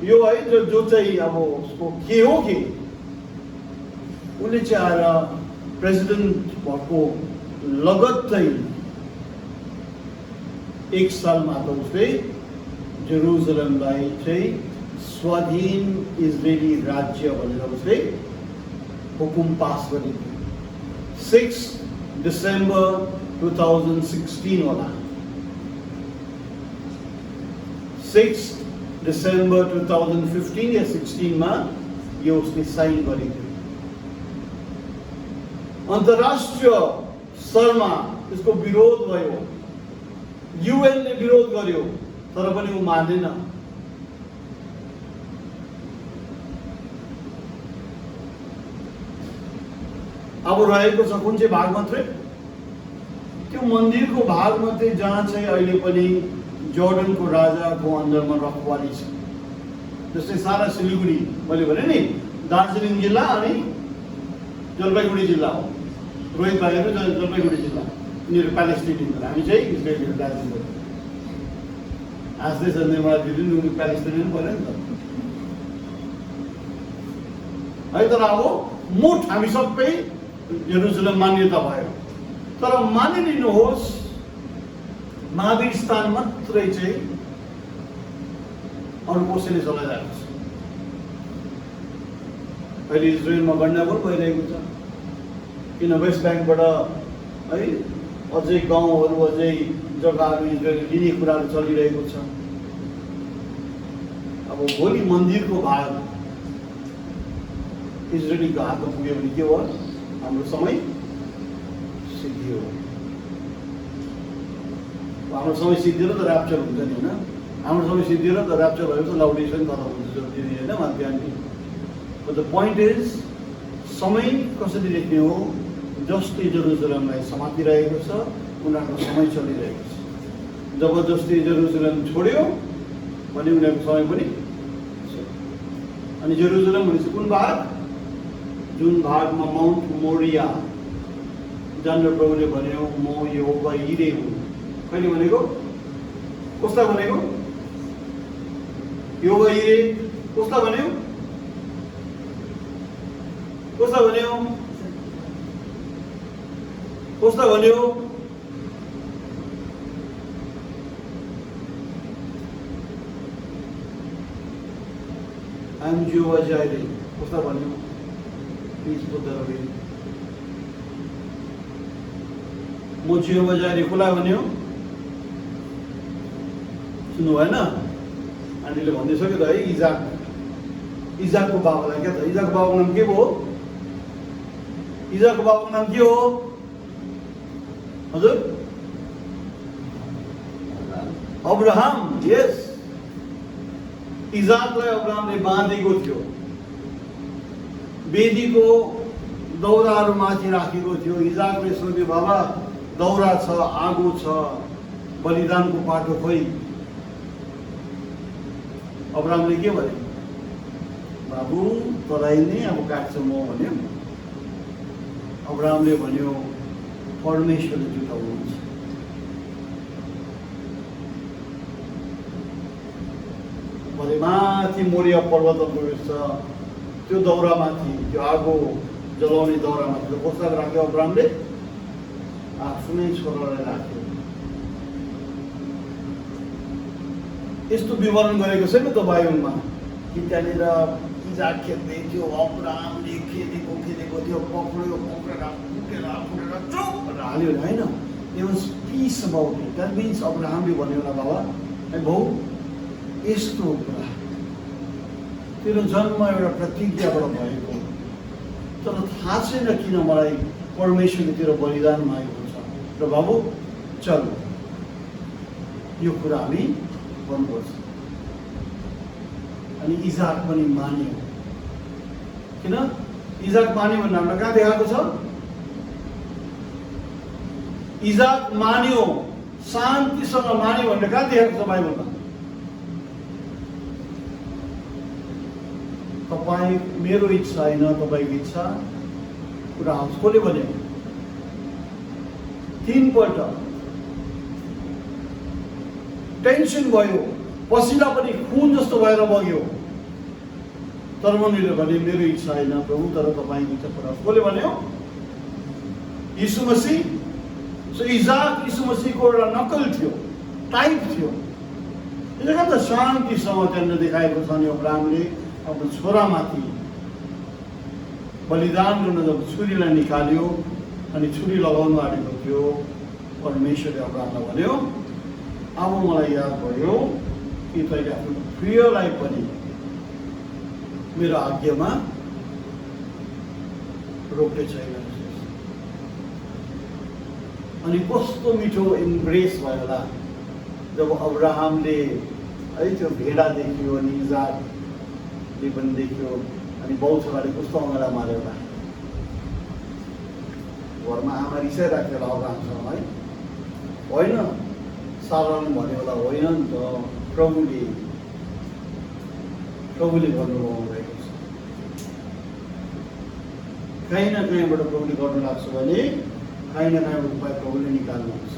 Speaker 1: यो है जो चाहिँ अब उसको के हो कि उसले चाहिँ आएर प्रेसिडेन्ट भएको लगत्तै 1 सालमा त उसले जेरुसलमलाई चाहिँ स्वाधीन इजरायली राज्य भनेर उसले हुकुम पास गरिदियो। 6 डिसेम्बर 2016 होला, 6 डिसेम्बर 2015 या 16 मा यो उसले साइन गरेको। अन्तर्राष्ट्रिय स्तरमा यसको विरोध भयो, युएनले विरोध गर्यो तर पनि ऊ मानेन। अब रहेको छ कुन चाहिँ भाग मात्रै, त्यो मन्दिरको भाग मात्रै जहाँ चाहिँ अहिले पनि जर्डनको राजाको अन्डरमा रखवाली छ। जस्तै सारा सिलगढी मैले भने नि दार्जिलिङ जिल्ला अनि जलपाइगुडी जिल्ला हो। रोहित भाइहरू जलपाइगुडी जिल्ला, उनीहरू प्यालेस्टिनियन, हामी चाहिँ इजरायलीहरू दार्जिलिङ। हाँस्दै छ निर्मला दिदी, उनी प्यालेस्टिनियन पऱ्यो नि त है। तर अब मुठ हामी सबै जेरुसलेम मान्यता भयो। तर मानिलिनुहोस् महावीर स्थान मात्रै चाहिँ अरू कसैले चलाइरहेको छ। अहिले इजरायलमा गण्डगोल भइरहेको छ, किन वेस्ट ब्याङ्कबाट है अझै गाउँहरू अझै जग्गाहरू इजरायल लिने कुराहरू चलिरहेको छ। अब भोलि मन्दिरको भाग इजरायलीको हातमा पुग्यो भने के हो, हाम्रो समय सिद्धियो। हाम्रो समय सिद्धिएर त ऱ्याप्चर हुन्छ नि होइन, हाम्रो समय सिद्धिएर त ऱ्याप्चर भयो त लाउडेसन खतम हुन्छ दिदी होइन माध्यान्ह। बट द पोइन्ट इज समय कसरी लेख्ने हो, जसले जेरुसलेमलाई समातिरहेको छ उनीहरूको समय चलिरहेको छ। जबरजस्ती जेरुसलेम छोड्यो भने उनीहरूको समय पनि। अनि जेरुसलेम भनेपछि कुन भाग, जुन भागमा माउन्ट मोरिया जान्न प्रभुले भन्यो म यहोवा यिरे हुँ। कहिले भनेको, कसलाई भनेको, यहोवा यिरे कसलाई भन्यो, कसलाई भन्यो, कसलाई भन्यो, आई एम जेहोवा जाइरे कसलाई भन्यो, प्लिज पुट दैट अवे। म जेहोवा जाइरे कसलाई भन्यो, सुन्नु भएन, आन्टीले भनिदिइसक्यो त है। इजाकको बाबालाई क्या त, इजाकको बाबाको नाम के हो, इजाकको बाबाको नाम के हो हजुर, अब्राहम। यस, इजाकलाई अब्राहमले बाँधेको थियो, वेदीको दौराहरू माथि राखेको थियो। इजाकले सोध्यो बाबा दौरा छ, आगो छ, बलिदानको पाटो खोइ। अब्राहमले के भन्यो, बाबु तँलाई नै अब काट्छ म भन्यो। अब्राहमले भन्यो परमेश्वरले जुटाउनुहुन्छ। भरे माथि मोरिया पर्वतमा प्रवेश छ, त्यो दौरामाथि, त्यो आगो जलाउने दौरामाथि त कसलाई राख्यो अब्राहमले, आफ्नै छोरालाई राख्यो। यस्तो विवरण गरेको छैन त बाइबलमा कि त्यहाँनिर इजाक खेल्दै थियो, अब्राहमले खेलेको थियो, पक्रियो, पक्रेर फुटेर चुप भनेर हाल्यो होइन। There was peace about it. That means अब्राहमले भन्यो होला बाबा है भाउ यस्तो कुरा तेरो जन्म एउटा प्रतिज्ञाबाट भएको, तर थाहा छैन किन मलाई परमेश्वरले तेरो बलिदान मागेको छ र बाबु चल यो कुरा हामी गर्नुपर्छ। अनि इजाक पनि मान्यो। किन इजाक मान्यो भन्ने हामीलाई कहाँ देखाएको छ, इजाक मान्यो, शान्तिसँग मान्यो भन्ने कहाँ देखाएको छ बाइबलमा। तपाईँ, मेरो इच्छा होइन तपाईँको इच्छा कुरा आउँछ। कसले भन्यो, 3 पल्ट टेन्सन भयो, पसिना पनि खुन जस्तो भएर बग्यो, तर उनीहरूले भने मेरो इच्छा होइन प्रभु तर तपाईँको इच्छा पुरा। कसले भन्यो, यीशु मसीह। सो इजाक यीशु मसीहको एउटा नकल थियो, टाइप थियो। त्यसले गर्दा शान्तिसँग त्यहाँनिर देखाएको छ नि अब्राहमले आफ्नो छोरामाथि बलिदान गर्न जब छुरीलाई निकाल्यो अनि छुरी लगाउनु आँटेको थियो, परमेश्वरले अब्राहमलाई भन्यो अब मलाई याद भयो कि तैँले आफ्नो प्रियलाई पनि मेरो आज्ञामा रोक्ने छैन। अनि कस्तो मिठो इम्ब्रेस भयो होला जब अब्राहमले है त्यो भेडा देख्यो अनि इजाकले पनि देख्यो अनि बाउ छोराले कस्तो अँगडा मार्यो होला। घरमा आमा रिसाइराख्यो होला अब्राहमसँग है, होइन साराले भन्यो होला होइन नि त प्रभुले गर्नुभएको छ। कहीँ न कहीँबाट प्रभुले गर्नु लाग्छ भने कहीँ न कहीँबाट उपाय प्रभुले निकाल्नुहुन्छ।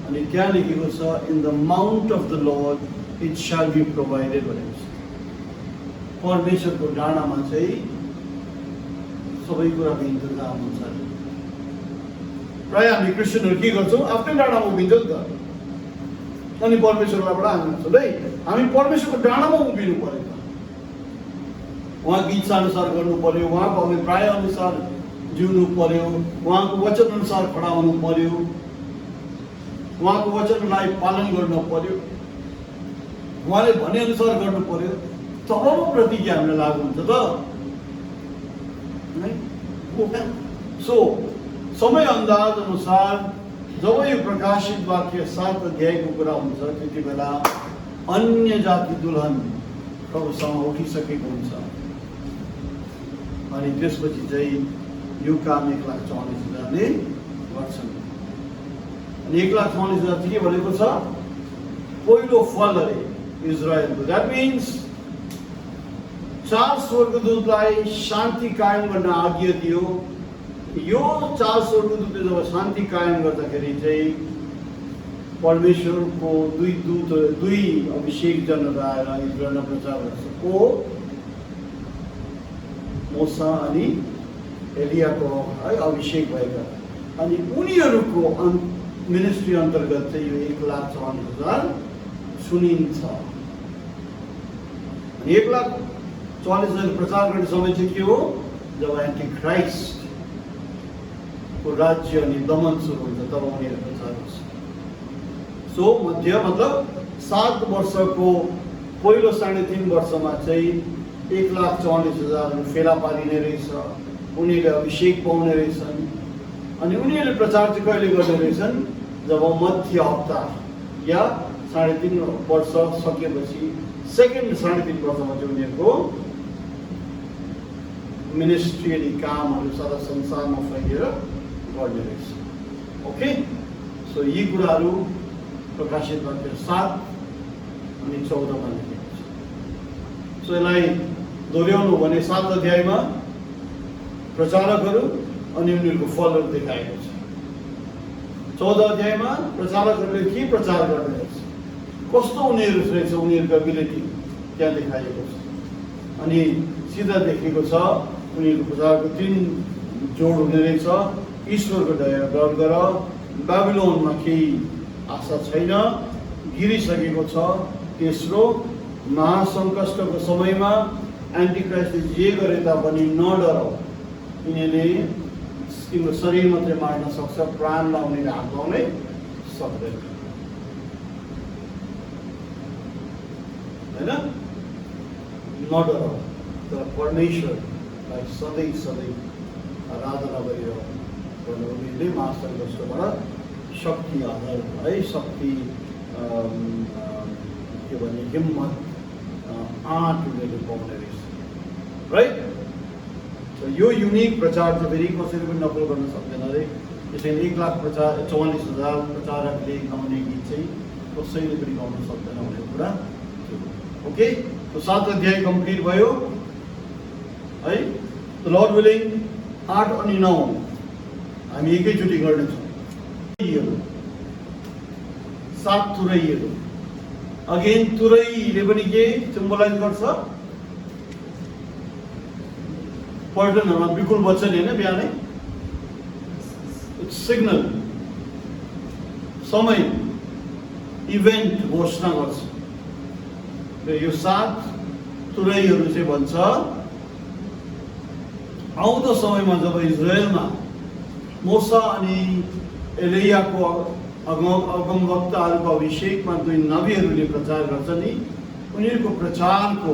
Speaker 1: अनि त्यहाँ लेखेको छ in the mount of the Lord it shall be provided भनेको छ। परमेश्वरको डाँडामा चाहिँ सबै कुराको इन्तजाम हुन्छ। प्रायः हामी क्रिस्चियनहरू के गर्छौँ, आफ्नै डाँडामा उभिन्छौँ नि त, अनि परमेश्वरलाईबाट हाल्नुहुन्छ है। हामी परमेश्वरको डाँडामा उभिनु पर्यो त, उहाँको इच्छा अनुसार गर्नु पर्यो, उहाँको अभिप्राय अनुसार जिउनु पर्यो, उहाँको वचन अनुसार खडा हुनु पर्यो, उहाँको वचनलाई पालन गर्नु पर्यो, उहाँले भने अनुसार गर्नु पर्यो, तब पो प्रतिज्ञा हामीलाई लागु हुन्छ त। सो समय अन्दाज अनुसार जब यो प्रकाशित वाक्य 7 अध्यायको कुरा हुन्छ त्यति बेला अन्य जाति दुल्हन प्रभुसँग उठिसकेको हुन्छ। अनि त्यसपछि चाहिँ यो काम 1,44,000ले गर्छन्। अनि 1,44,000 चाहिँ के भनेको छ, पहिलो फल अरे इजरायलको। द्याट मिन्स 4 स्वर्गदूतलाई शान्ति कायम गर्न आज्ञा दियो। यो 4 स्वर्गदूतले जब शान्ति कायम गर्दाखेरि चाहिँ परमेश्वरको दुई अभिषेक जनहरू आएर इजरायलमा प्रचार गर्छ। को मोसा अनि एलियाको है अभिषेक भएका। अनि उनीहरूको मिनिस्ट्री अन्तर्गत चाहिँ यो 1,44,000 सुनिन्छ। 1,44,000 प्रचार गर्ने समय चाहिँ के हो, जब एन्टी क्राइस्ट को राज्य अनि दमन सुरु हुन्छ तब उनीहरू प्रचार गर्छ। सो मध्य मतलब 7 वर्षको पहिलो 3.5 वर्षमा चाहिँ 1,44,000 फेला पारिने रहेछ, उनीहरूले अभिषेक पाउने रहेछन्। अनि उनीहरूले प्रचार चाहिँ कहिले गर्ने रहेछन्, जब मध्य हप्ता या 3.5 वर्ष सकेपछि सेकेन्ड 3.5 वर्षमा चाहिँ उनीहरूको मिनिस्ट्री अनि कामहरू सारा संसारमा फैलिएर गर्ने रहेछ। ओके, सो यी कुराहरू प्रकाशित वाक्य 7 अनि 14मा लेखेको छ। सो यसलाई दोहोऱ्याउनु भने 7 अध्यायमा प्रचारकहरू अनि उनीहरूको फलहरू देखाएको छ। 14 अध्यायमा प्रचारकहरूले के प्रचार गर्ने रहेछ, कस्तो उनीहरू रहेछ, उनीहरूको एबिलिटी त्यहाँ देखाइएको छ। अनि सिधा देखेको छ उनीहरूको प्रचारको 3 जोड हुने रहेछ। ईश्वरको दया डर गर, बाबिलोनमा केही आशा छैन, गिरिसकेको छ। तेस्रो, महासङ्कष्टको समयमा एन्टिक्राइस्टले जे गरे तापनि नडराउ, यिनीहरूले तिम्रो शरीर मात्रै मार्न सक्छ, प्राणलाई उनीहरूले हात लाउनै सक्दैन, होइन? नडराउ, तर परमेश्वरलाई सधैँ सधैँ आराधना गरिरह। उनीहरूले महासङ्कष्टबाट शक्ति आधार है, शक्ति के भने हिम्मत आँट उनीहरूले पाउने रहेछ, राइट? यो युनिक प्रचार चाहिँ फेरि कसैले पनि नकल गर्न सक्दैन अरे। त्यसैले 1,44,000 प्रचारकले गाउने गीत चाहिँ कसैले पनि गाउन सक्दैन भन्ने कुरा। ओके, तो 7 अध्याय कम्प्लिट भयो है। लर्ड विलिङ 8 अनि 9 हामी एकैचोटि गर्नेछौँ। 7 तुरैहरू, अगेन तुरैले पनि के सिम्बलाइज गर्छ, पर्यटनहरूमा बिल्कुल बच्चा नि होइन, बिहानै सिग्नल समय इभेन्ट घोषणा गर्छ। यो 7 तुरैहरू चाहिँ भन्छ आउँदो समयमा जब इजरायलमा मोसा अनि एलियाको अगमवक्ताहरूको अभिषेकमा 2 नबीहरूले प्रचार गर्छ नि, उनीहरूको प्रचारको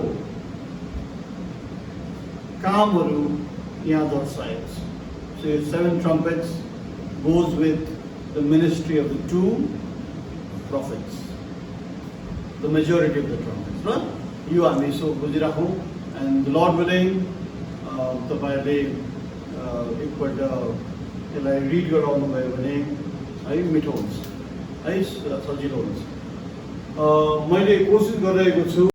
Speaker 1: कामहरू यहाँ दर्शाएको छ। So 7 trumpets goes with the ministry of the 2 prophets, the majority of the trumpets, no? यो हामी यसो बुझिराखौँ। एन्ड लर्ड विलिङ तपाईँहरूले एकपल्ट यसलाई रिड गराउनु भयो भने है मिठो हुन्छ है, सजिलो हुन्छ। मैले कोसिस गरिरहेको छु